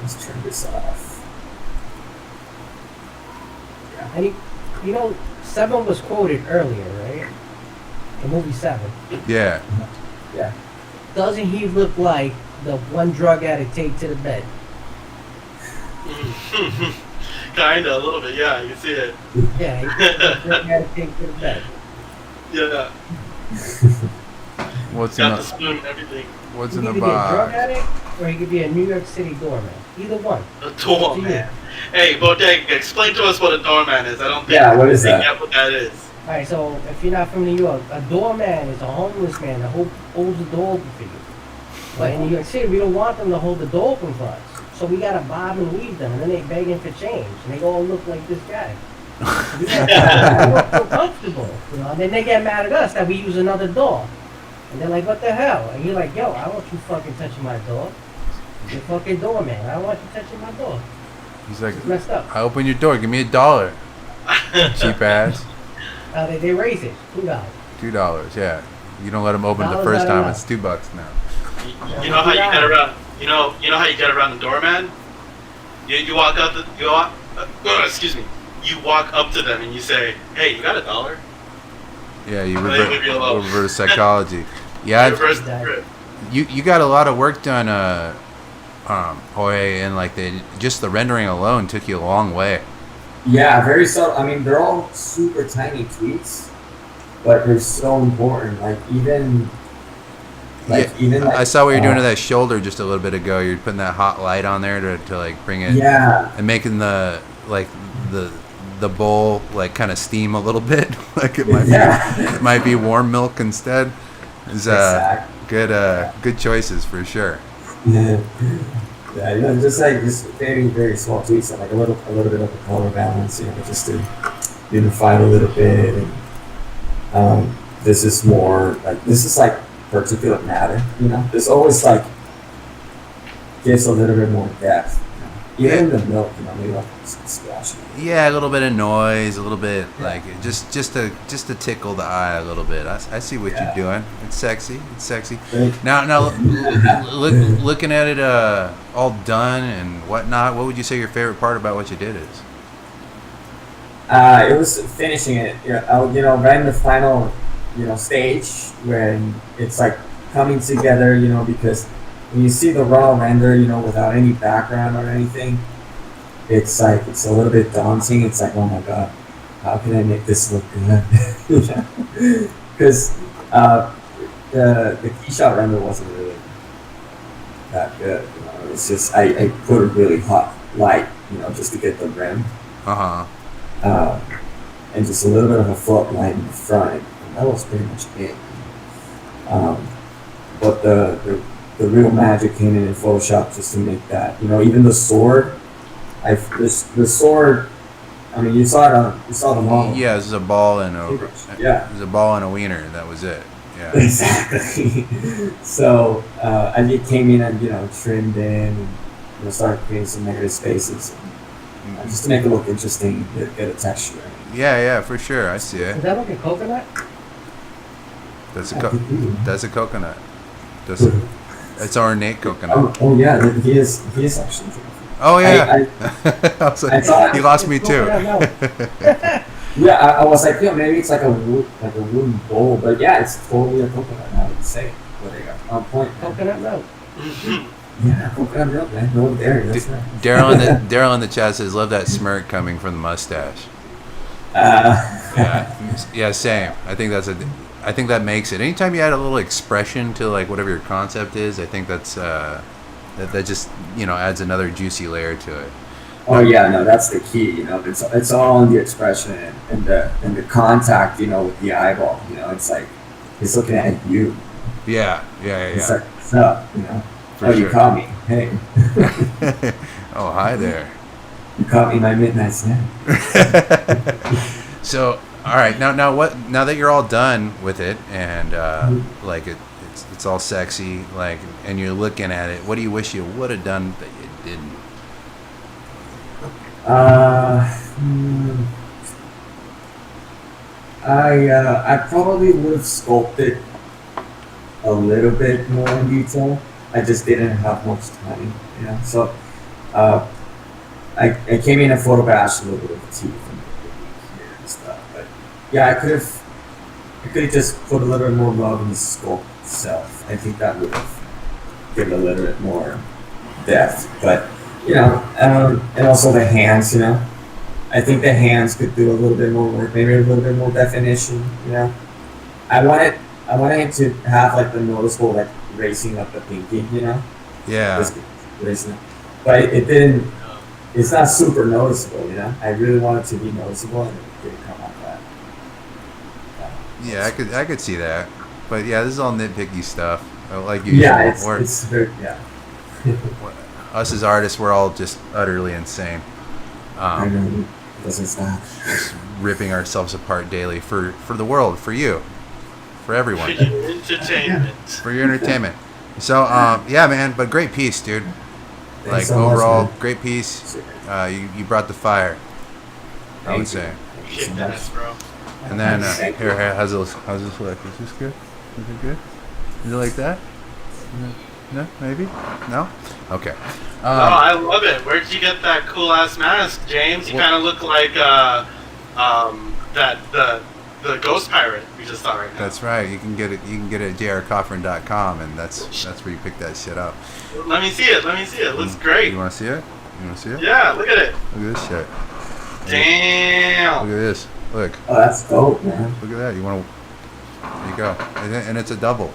Speaker 4: Let's turn this off.
Speaker 5: And you know, 7 was quoted earlier, right? The movie 7.
Speaker 2: Yeah.
Speaker 4: Yeah.
Speaker 5: Doesn't he look like the one drug addict take to the bed?
Speaker 3: Kinda, a little bit, yeah, you can see it.
Speaker 5: Yeah, he drug addict take to the bed.
Speaker 3: Yeah.
Speaker 2: What's in
Speaker 3: Got the
Speaker 2: the
Speaker 3: spoon and everything.
Speaker 2: What's
Speaker 5: He
Speaker 2: in
Speaker 5: could
Speaker 2: the
Speaker 5: be a drug
Speaker 2: box?
Speaker 5: addict, or he could be a New York City doorman. Either one.
Speaker 3: A doorman. Hey, Bodega, explain to us what a doorman is. I don't think
Speaker 4: Yeah, what is
Speaker 3: we
Speaker 4: that?
Speaker 3: get what that is.
Speaker 5: Alright, so if you're not from New York, a doorman is a homeless man that holds the door open for you. But in New York City, we don't want them to hold the door open for us. So we gotta bob and weave them, and then they begging for change, and they all look like this guy. We don't feel comfortable, you know. And then they get mad at us that we use another door, and they're like, "What the hell?" And you're like, "Yo, I don't want you fucking touching my door. You're a fucking doorman. I don't want you touching my door."
Speaker 2: He's like,
Speaker 5: It's messed up.
Speaker 2: I open your door. Give me $1. Cheap ass.
Speaker 5: They raise it $2.
Speaker 2: $2. Yeah. You don't let them open it the
Speaker 5: $1
Speaker 2: first
Speaker 5: not
Speaker 2: time.
Speaker 5: enough.
Speaker 2: It's $2 now.
Speaker 3: You know how you get around. You know how you get around the doorman. You walk up. Excuse me. You walk up to them and you say, "Hey, you got $1?"
Speaker 2: Yeah, you
Speaker 3: They leave you alone.
Speaker 2: reverse psychology. Yeah,
Speaker 3: Reverse the script.
Speaker 2: you got a lot of work done, Jorge, and like just the rendering alone took you a long way.
Speaker 4: Yeah, very subtle. I mean, they're all super tiny tweaks, but they're so important. Like even like
Speaker 2: I saw what you're doing to that shoulder just a little bit ago. You're putting that hot light on there to like bring it,
Speaker 4: yeah,
Speaker 2: and making the bowl like kind of steam a little bit, like it might be warm milk instead. Is good choices for sure.
Speaker 4: Yeah, you know, just very small tweaks, and like a little bit of a color balance, you know, just to unify it a little bit. And this is like particulate matter, you know. This always like gives a little bit more depth. Even the milk, you know, maybe like splashing. Yeah,
Speaker 2: a little bit of noise, a little bit like just to tickle the eye a little bit. I see what you're doing. It's sexy. Now looking at it all done and whatnot. What would you say your favorite part about what you did is?
Speaker 4: It was finishing it. Right in the final, stage when it's like coming together. Because when you see the raw render, without any background or anything, it's like it's a little bit daunting. It's like, oh my god, how can I make this look good? Because the keyshot render wasn't really that good. It's just I put a really hot light, just to get the rim. And just a little bit of a floodlight in the front. And that was pretty much it. But the real magic came in Photoshop just to make that. Even the sword. The sword. I mean, you saw the model.
Speaker 2: Yeah, this is a ball and
Speaker 4: yeah.
Speaker 2: It was a ball and a wiener. That was it. Yeah.
Speaker 4: Exactly. So I came in and trimmed in and started creating some negative spaces, just to make it look interesting, get a texture.
Speaker 2: Yeah, for sure. I see it.
Speaker 5: Does that look like coconut?
Speaker 2: That's a coconut. It's ornate coconut.
Speaker 4: Oh yeah, he is actually.
Speaker 2: Oh yeah. I was
Speaker 4: I
Speaker 2: like,
Speaker 4: thought-
Speaker 2: he lost me too.
Speaker 4: Yeah, I was like, maybe it's like a wooden bowl, but yeah, it's totally a coconut. I would say, but they got on point. Man.
Speaker 5: Coconut milk.
Speaker 4: Yeah, coconut milk, man. No dairy. That's right.
Speaker 2: Daryl in the chat says, "Love that smirk coming from the mustache." Yeah, same. I think that makes it. Anytime you add a little expression to like whatever your concept is, I think that's that just adds another juicy layer to it.
Speaker 4: Oh yeah, no, that's the key. It's all in the expression and the contact. With the eyeball. It's like he's looking at you.
Speaker 2: Yeah.
Speaker 4: It's like, what's up?
Speaker 2: For
Speaker 4: You
Speaker 2: sure.
Speaker 4: caught me. Hey,
Speaker 2: Oh, hi there.
Speaker 4: you caught me my midnight snack.
Speaker 2: So, all right, now what? Now that you're all done with it, and like it's all sexy, like, and you're looking at it, what do you wish you would have done that you didn't?
Speaker 4: I probably would have sculpted a little bit more in detail. I just didn't have much time, So, I came in and photographed a little bit of teeth and here and stuff, but yeah, I could have just put a little bit more love in the sculpt itself. I think that would have given a little bit more depth, but and also the hands, I think the hands could do a little bit more work, maybe a little bit more definition, I wanted him to have like the noticeable like raising up the pinky,
Speaker 2: Yeah.
Speaker 4: Just raising it. But it didn't. It's not super noticeable, I really want it to be noticeable, and it didn't come out that.
Speaker 2: Yeah, I could see that, but yeah, this is all nitpicky stuff. Like usual.
Speaker 4: Yeah, it's very
Speaker 2: Us as artists, we're all just utterly insane.
Speaker 4: I know. It doesn't stop.
Speaker 2: Just ripping ourselves apart daily for the world, for you, for everyone,
Speaker 3: For your entertainment.
Speaker 2: for your entertainment. So yeah, man, but great piece, dude.
Speaker 4: Thanks
Speaker 2: Like
Speaker 4: so much,
Speaker 2: overall,
Speaker 4: man.
Speaker 2: great piece. You brought the fire, I would say.
Speaker 4: Thank you
Speaker 3: Kick
Speaker 4: so much.
Speaker 3: ass, bro.
Speaker 2: And then
Speaker 4: Thank you.
Speaker 2: here, how's this look? Is this good? Is it good? Is it like that? No, maybe. No. Okay.
Speaker 3: Oh, I love it. Where'd you get that cool ass mask, James? You kind of look like the ghost pirate we just saw right now.
Speaker 2: That's right. You can get it. You can get it at jrcoffrin.com, and that's where you pick that shit up.
Speaker 3: Let me see it. Looks great.
Speaker 2: You want to see it?
Speaker 3: Yeah, look at it.
Speaker 2: Look at this shit.
Speaker 3: Damn.
Speaker 2: Look at this. Look.
Speaker 4: Oh, that's dope, man.
Speaker 2: Look at that. You want to? There you go. And it's a double.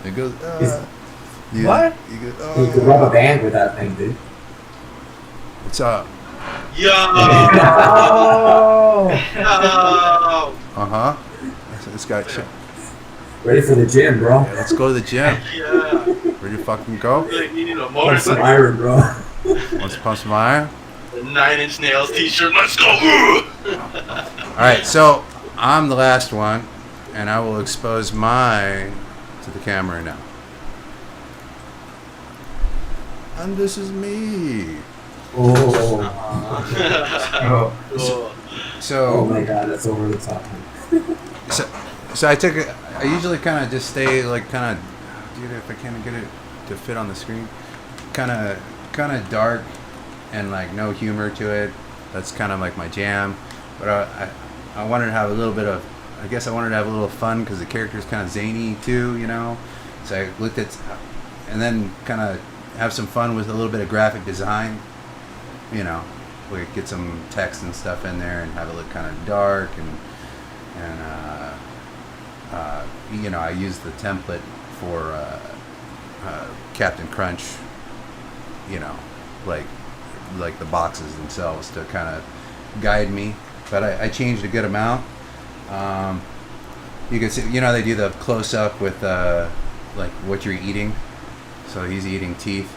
Speaker 2: It goes.
Speaker 5: What?
Speaker 2: You go,
Speaker 4: You could rub a band with that thing, dude.
Speaker 2: It's up.
Speaker 3: Yo.
Speaker 5: Oh.
Speaker 2: Uh huh. It's got.
Speaker 4: Ready for the gym, bro.
Speaker 2: Yeah, let's go to the gym.
Speaker 3: Yeah.
Speaker 2: Ready to fucking go?
Speaker 3: You need a
Speaker 4: Pump some
Speaker 3: motorcycle.
Speaker 4: iron, bro.
Speaker 2: Let's pump some iron.
Speaker 3: The 9 Inch Nails t-shirt. Let's go.
Speaker 2: All right, so I'm the last one, and I will expose mine to the camera now. And this is me.
Speaker 4: Oh.
Speaker 3: Cool.
Speaker 4: Oh
Speaker 2: So,
Speaker 4: my god, that's over the top.
Speaker 2: so I usually kind of just stay like kind of, dude, if I can't get it to fit on the screen, kind of dark and like no humor to it. That's kind of like my jam. But I wanted to have a little bit of, I guess I wanted to have a little fun because the character's kind of zany too, So I looked at, and then kind of have some fun with a little bit of graphic design, we get some text and stuff in there and have it look kind of dark and I used the template for Captain Crunch, like the boxes themselves to kind of guide me, but I changed a good amount. You can see, they do the close up with like what you're eating. So he's eating teeth.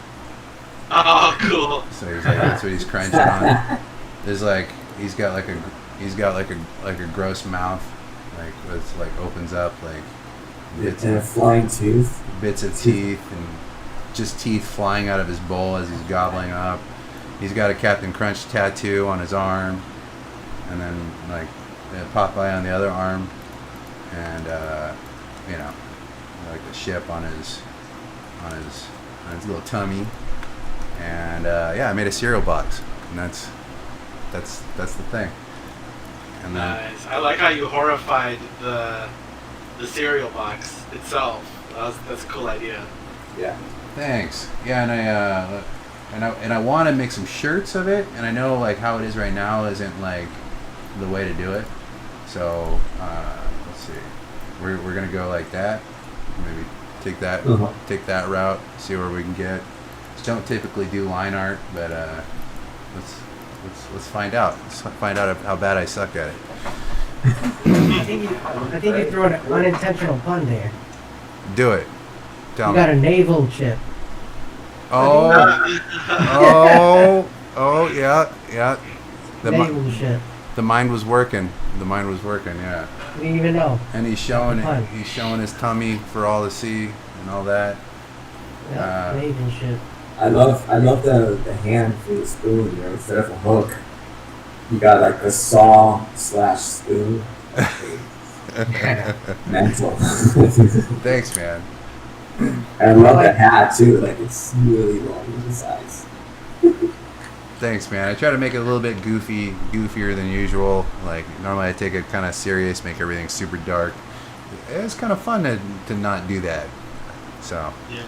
Speaker 3: Oh, cool.
Speaker 2: So he's like, that's what he's crunching on. There's like he's got like a gross mouth, like with like opens up like
Speaker 4: And a flying tooth.
Speaker 2: bits of teeth and just teeth flying out of his bowl as he's gobbling up. He's got a Captain Crunch tattoo on his arm, and then like Popeye on the other arm, and like a ship on his little tummy. And yeah, I made a cereal box, and that's the thing. And then,
Speaker 3: Nice. I like how you horrified the cereal box itself. That's a cool idea.
Speaker 4: Yeah.
Speaker 2: thanks. Yeah, and I want to make some shirts of it, and I know like how it is right now isn't like the way to do it. So let's see, we're gonna go like that. Maybe take that route. See where we can get. Just don't typically do line art, but let's find out. Let's find out how bad I suck at it.
Speaker 5: I think you threw an unintentional pun there.
Speaker 2: Do it. Tell
Speaker 5: You
Speaker 2: me.
Speaker 5: got a naval chip.
Speaker 2: Oh, yeah.
Speaker 5: Naval chip.
Speaker 2: The mind was working. Yeah.
Speaker 5: You didn't even know.
Speaker 2: And he's showing
Speaker 5: Fun.
Speaker 2: it. He's showing his tummy for all to see and all that.
Speaker 5: Yeah, naval chip.
Speaker 4: I love the hand for the spoon, you know, instead of a hook. You got like a saw / spoon. Mental.
Speaker 2: Thanks, man.
Speaker 4: And I love the hat too, like it's really long in size.
Speaker 2: Thanks, man. I try to make it a little bit goofier than usual. Like normally I take it kind of serious, make everything super dark. It's kind of fun to not do that. So.
Speaker 3: Yeah.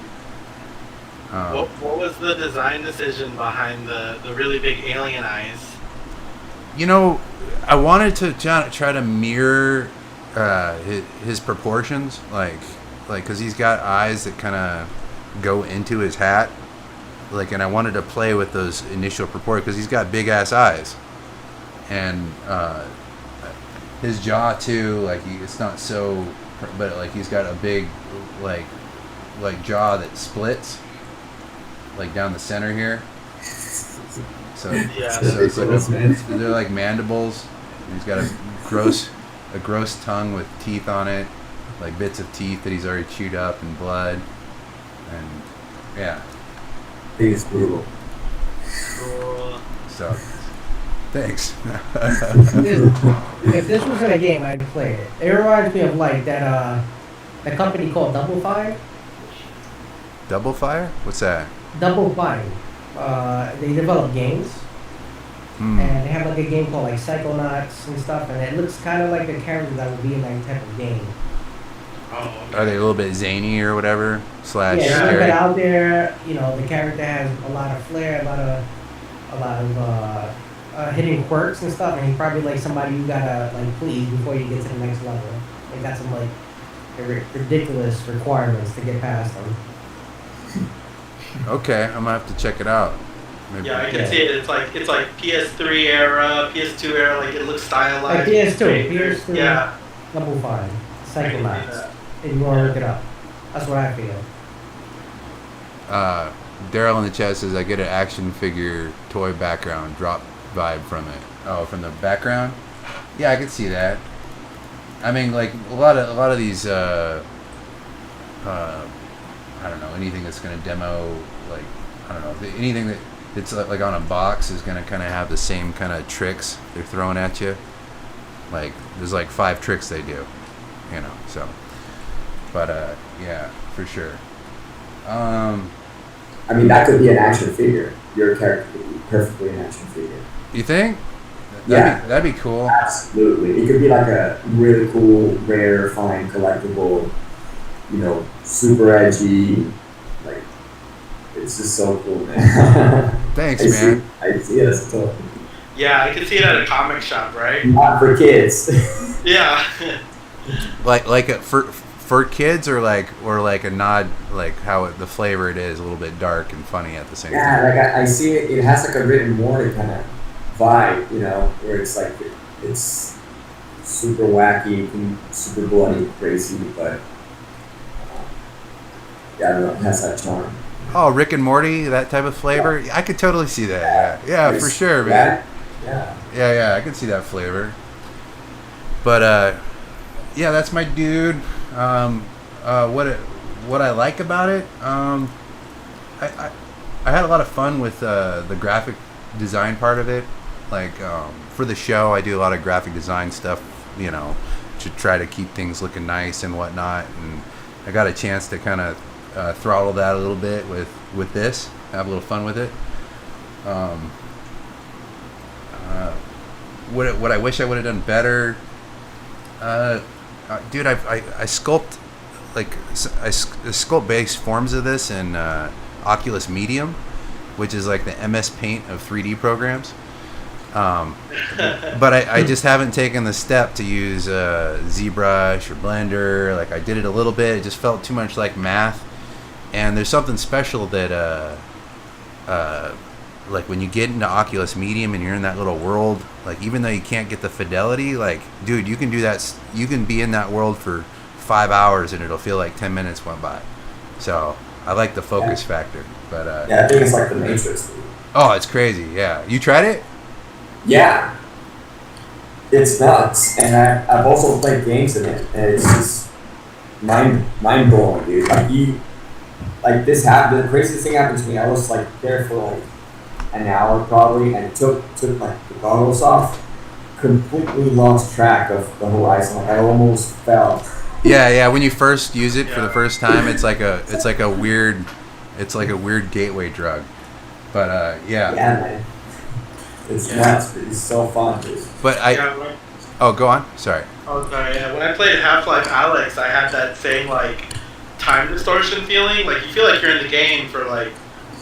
Speaker 3: What was the design decision behind the really big alien eyes?
Speaker 2: You know, I wanted to try to mirror his proportions, like, cause he's got eyes that kind of go into his hat, like, and I wanted to play with those initial proportions, cause he's got big ass eyes, and his jaw too, like it's not so, but like he's got a big, like jaw that splits, like down the center here. So,
Speaker 3: Yeah.
Speaker 2: so it's like they're like mandibles. He's got a gross tongue with teeth on it, like bits of teeth that he's already chewed up and blood, and yeah.
Speaker 4: I think it's brutal.
Speaker 3: Cool.
Speaker 2: So, thanks.
Speaker 5: If this was in a game, I'd play it. It reminds me of like that company called Double Fine.
Speaker 2: Double Fire? What's that?
Speaker 5: Double Fine. They develop games, and they have like a game called like Psychonauts and stuff, and it looks kind of like the character that would be in that type of game.
Speaker 3: Oh.
Speaker 2: Are they a little bit zany or whatever? /
Speaker 5: Yeah, it's a
Speaker 2: scary?
Speaker 5: little bit out there. You know, the character has a lot of flair, a lot of hidden quirks and stuff, and he's probably like somebody you gotta like please before you get to the next level. They got some like ridiculous requirements to get past them.
Speaker 2: Okay, I'm gonna have to check it out. Maybe.
Speaker 3: Yeah, I can see it. It's like PS3 era, PS2 era. Like it looks stylized.
Speaker 5: Like PS3.
Speaker 3: Yeah.
Speaker 5: Double Fine.
Speaker 3: I can see
Speaker 5: Psychonauts.
Speaker 3: that.
Speaker 5: If you want to look it up. That's what I feel.
Speaker 2: Daryl in the chat says I get an action figure toy background drop vibe from it. Oh, from the background? Yeah, I could see that. I mean, like a lot of these. I don't know, anything that's gonna demo, like I don't know, anything that's like on a box is gonna kind of have the same kind of tricks they're throwing at you. Like there's like 5 tricks they do, you know. So, but yeah, for sure.
Speaker 4: I mean, that could be an action figure. Your character could be perfectly an action figure.
Speaker 2: You think?
Speaker 4: Yeah.
Speaker 2: That'd be cool.
Speaker 4: Absolutely. It could be like a really cool, rare, fine, collectible, you know, super edgy. Like, it's just so cool, man.
Speaker 2: Thanks, man.
Speaker 4: I see it as a
Speaker 3: Yeah, I can see it at a comic shop, right?
Speaker 4: Not for kids.
Speaker 3: Yeah.
Speaker 2: Like for kids or like a nod, like how the flavor it is a little bit dark and funny at the same time.
Speaker 4: Yeah, like I see it. It has like a written warning kind of vibe, you know, where it's like it's super wacky, super bloody, crazy, but yeah, I don't know, it has that charm.
Speaker 2: Oh, Rick and Morty, that type of flavor. I could totally see that. Yeah, for sure, man. Yeah, I can see that flavor. But yeah, that's my dude. What I like about it, I had a lot of fun with the graphic design part of it. Like for the show, I do a lot of graphic design stuff, you know, to try to keep things looking nice and whatnot. And I got a chance to kind of throttle that a little bit with this. Have a little fun with it. What I wish I would have done better, dude. I sculpt I sculpt base forms of this in Oculus Medium, which is like the MS Paint of 3D programs. But I just haven't taken the step to use ZBrush or Blender. Like I did it a little bit. It just felt too much like math. And there's something special that like when you get into Oculus Medium and you're in that little world, like even though you can't get the fidelity, like dude, you can do that. You can be in that world for 5 hours and it'll feel like 10 minutes went by. So I like the focus factor. But
Speaker 4: yeah, I think it's like the Matrix, dude.
Speaker 2: Oh, it's crazy. Yeah, you tried it?
Speaker 4: Yeah, it's nuts. And I've also played games in it, and it's just mind blowing, dude. Like this happened. The craziest thing happened to me. I was like there for like an hour probably, and took like the goggles off. Completely lost track of the horizon. Like I almost fell.
Speaker 2: Yeah. When you first use it for the first time, it's like a weird gateway drug. But
Speaker 4: Yeah, man. It's nuts. It's so fun, dude.
Speaker 2: But oh, go on. Sorry.
Speaker 3: Oh, sorry. Yeah. When I played Half-Life Alyx, I had that same like time distortion feeling. Like you feel like you're in the game for like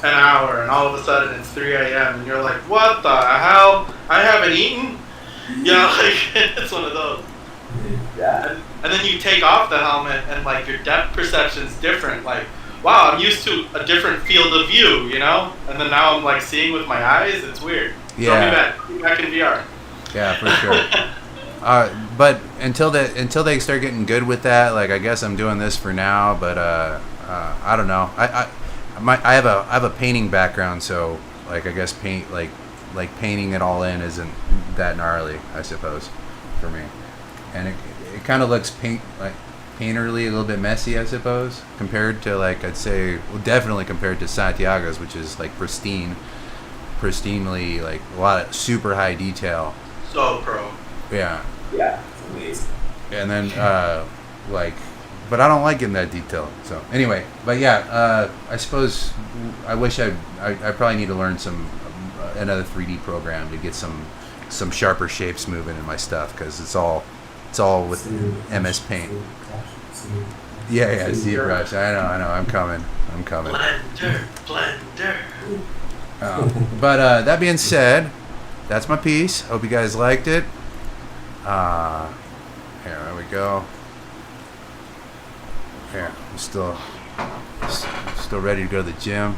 Speaker 3: an hour, and all of a sudden it's 3 a.m. and you're like, "What the hell? I haven't eaten." Like it's one of those.
Speaker 4: Yeah.
Speaker 3: And then you take off the helmet, and like your depth perception's different. Like, wow, I'm used to a different field of view, And then now I'm like seeing with my eyes. It's weird.
Speaker 2: Yeah.
Speaker 3: Throw me back in VR.
Speaker 2: Yeah, for sure. But until they start getting good with that, like I guess I'm doing this for now. But I don't know. I have a painting background, so like I guess painting it all in isn't that gnarly, I suppose, for me. And it kind of looks painterly, a little bit messy, I suppose, compared to like I'd say, well, definitely compared to Santiago's, which is like pristinely, like a lot of super high detail.
Speaker 3: So pro.
Speaker 2: Yeah.
Speaker 4: Yeah, it's amazing.
Speaker 2: And then but I don't like getting that detail. So anyway, but yeah, I suppose I wish I probably need to learn another 3D program to get some sharper shapes moving in my stuff, because it's all with MS Paint. Yeah, ZBrush. I know. I'm coming.
Speaker 3: Blender.
Speaker 2: But that being said, that's my piece. Hope you guys liked it. Here we go. Here, I'm still ready to go to the gym.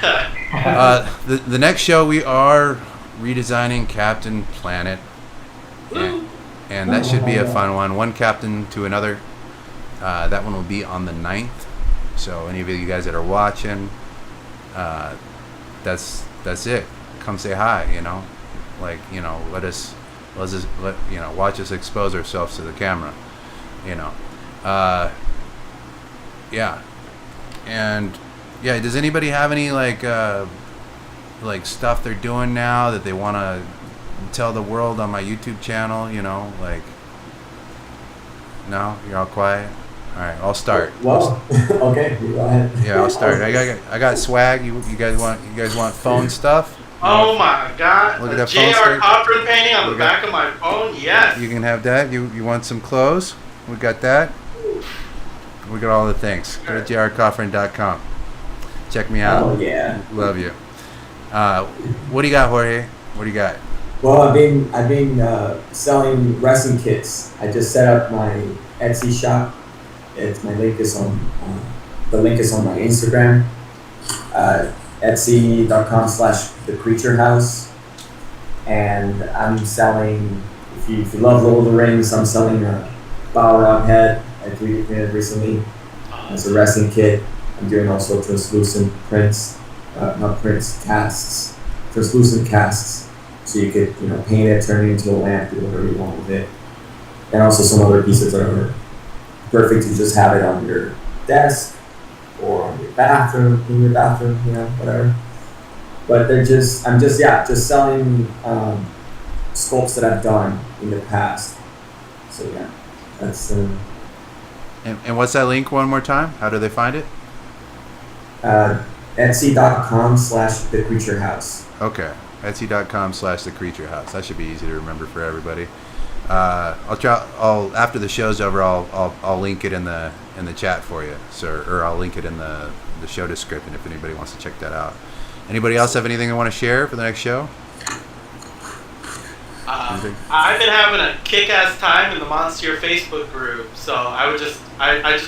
Speaker 2: The next show we are redesigning Captain Planet, and that should be a fun one captain to another. That one will be on the 9th, so any of you guys that are watching, that's it. Come say hi, watch us expose ourselves to the camera, yeah. And yeah, does anybody have any like stuff they're doing now that they want to tell the world on my YouTube channel? No, you're all quiet. All right, I'll start.
Speaker 4: Well, okay, go ahead.
Speaker 2: Yeah, I'll start. I got swag. You guys want phone stuff?
Speaker 3: Oh my God!
Speaker 2: Look at
Speaker 3: a
Speaker 2: that phone
Speaker 3: J.R.
Speaker 2: stick.
Speaker 3: Cochran painting on the back of my phone. Yes.
Speaker 2: You can have that. You want some clothes? We got that. We got all the things. Go to jrcoffrin.com. Check me out.
Speaker 4: Oh yeah.
Speaker 2: Love you. What do you got, Jorge? What do you got?
Speaker 4: Well, I've been selling wrestling kits. I just set up my Etsy shop. My link is on the link is on my Instagram. Etsy.com/thecreaturehouse, and I'm selling. If you love Lord of the Rings, I'm selling a Balrog head I 3D printed recently as a wrestling kit. I'm doing also translucent casts, translucent casts, so you could paint it, turn it into a lamp, do whatever you want with it. And also some other pieces that are perfect to just have it on your desk or on your bathroom, whatever. But I'm just selling sculpts that I've done in the past. So yeah, that's.
Speaker 2: And what's that link one more time? How do they find it?
Speaker 4: Etsy.com/The Creature House.
Speaker 2: Okay. Etsy.com/The Creature House. That should be easy to remember for everybody. I'll after the show's over, I'll link it in the chat for you, or I'll link it in the show description if anybody wants to check that out. Anybody else have anything they want to share for the next show?
Speaker 3: I've been having a kick-ass time in the Monstieur Facebook group, so I just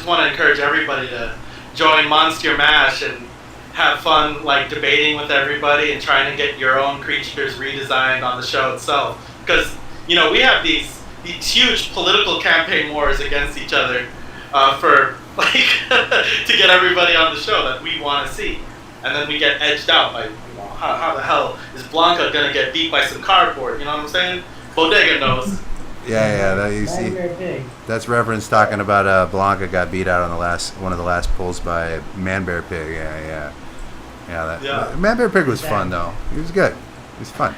Speaker 3: want to encourage everybody to join Monstieur Mash and have fun, like debating with everybody and trying to get your own creatures redesigned on the show itself. Because we have these huge political campaign wars against each other for like to get everybody on the show that we want to see, and then we get edged out by how the hell is Blanca gonna get beat by some cardboard? You know what I'm saying? Bodega knows.
Speaker 2: Yeah. That you see. That's reference talking about Blanca got beat out on one of the last pulls by Man Bear Pig. Yeah. Man Bear Pig was fun though. He was good. It was fun.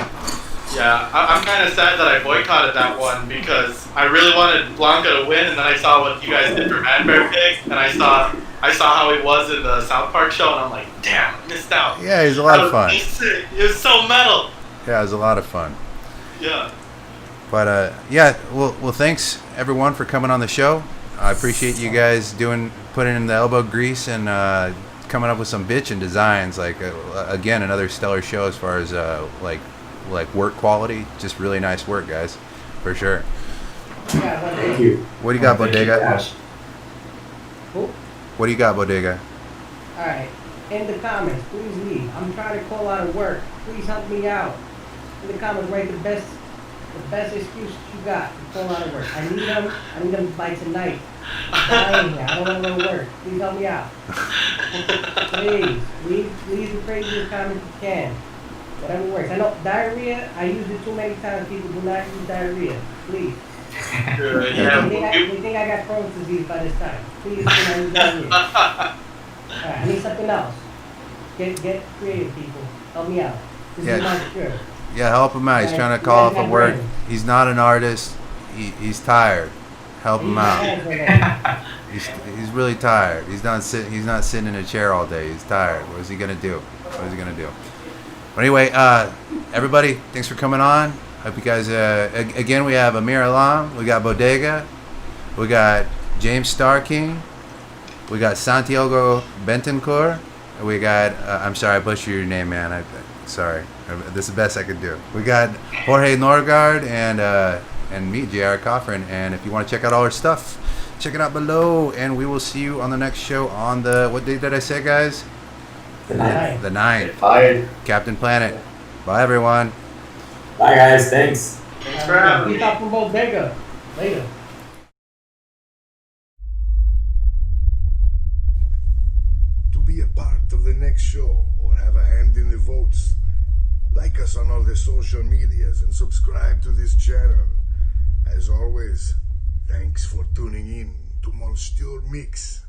Speaker 3: Yeah, I'm kind of sad that I boycotted that one because I really wanted Blanca to win, and then I saw what you guys did for Man Bear Pig, and I saw how he was in the South Park show, and I'm like, damn, I missed out.
Speaker 2: Yeah, he was a lot of fun.
Speaker 3: It was so metal.
Speaker 2: Yeah, it was a lot of fun.
Speaker 3: Yeah.
Speaker 2: But well, thanks everyone for coming on the show. I appreciate you guys putting in the elbow grease and coming up with some bitchin' designs. Like again, another stellar show as far as like work quality. Just really nice work, guys, for sure.
Speaker 5: Yeah,
Speaker 4: Thank you.
Speaker 2: What do you got, Bodega?
Speaker 5: Cool.
Speaker 2: What do you got, Bodega?
Speaker 5: All right. In the comments, please leave. I'm trying to call out of work. Please help me out. In the comments, write the best excuse you got to call out of work. I need them by tonight. I'm dying here. I don't want to go to work. Please help me out. Please, leave the craziest comments you can. Whatever works. I know diarrhea, I use it too many times. People do not use diarrhea. Please.
Speaker 3: Good.
Speaker 5: They think I got Crohn's disease by this time. Please do not use diarrhea. Alright, I need something else. Get creative, people. Help me out. This is Monstieur.
Speaker 2: Yeah, help him out. He's trying to call off of work. He's not an artist. He's tired. Help him out. He's really tired. He's not sitting in a chair all day. He's tired. What is he gonna do? But anyway, everybody, thanks for coming on. Hope you guys. Again, we have Amir Alam. We got Bodega. We got James Starking. We got Santiago Bentoncourt. We got. I'm sorry, I butchered your name, man. Sorry. This is the best I could do. We got Jorge Norgard and me, J.R. Coffin. And if you want to check out all our stuff, check it out below. And we will see you on the next show on what date did I say, guys?
Speaker 4: The 9th.
Speaker 2: The 9th.
Speaker 6: Bye.
Speaker 2: Captain Planet. Bye, everyone.
Speaker 4: Bye, guys. Thanks.
Speaker 3: Thanks for having me.
Speaker 5: Peace out from Bodega. Later.
Speaker 1: To be a part of the next show or have a hand in the votes, like us on all the social medias and subscribe to this channel. As always, thanks for tuning in to Monstieur Mix.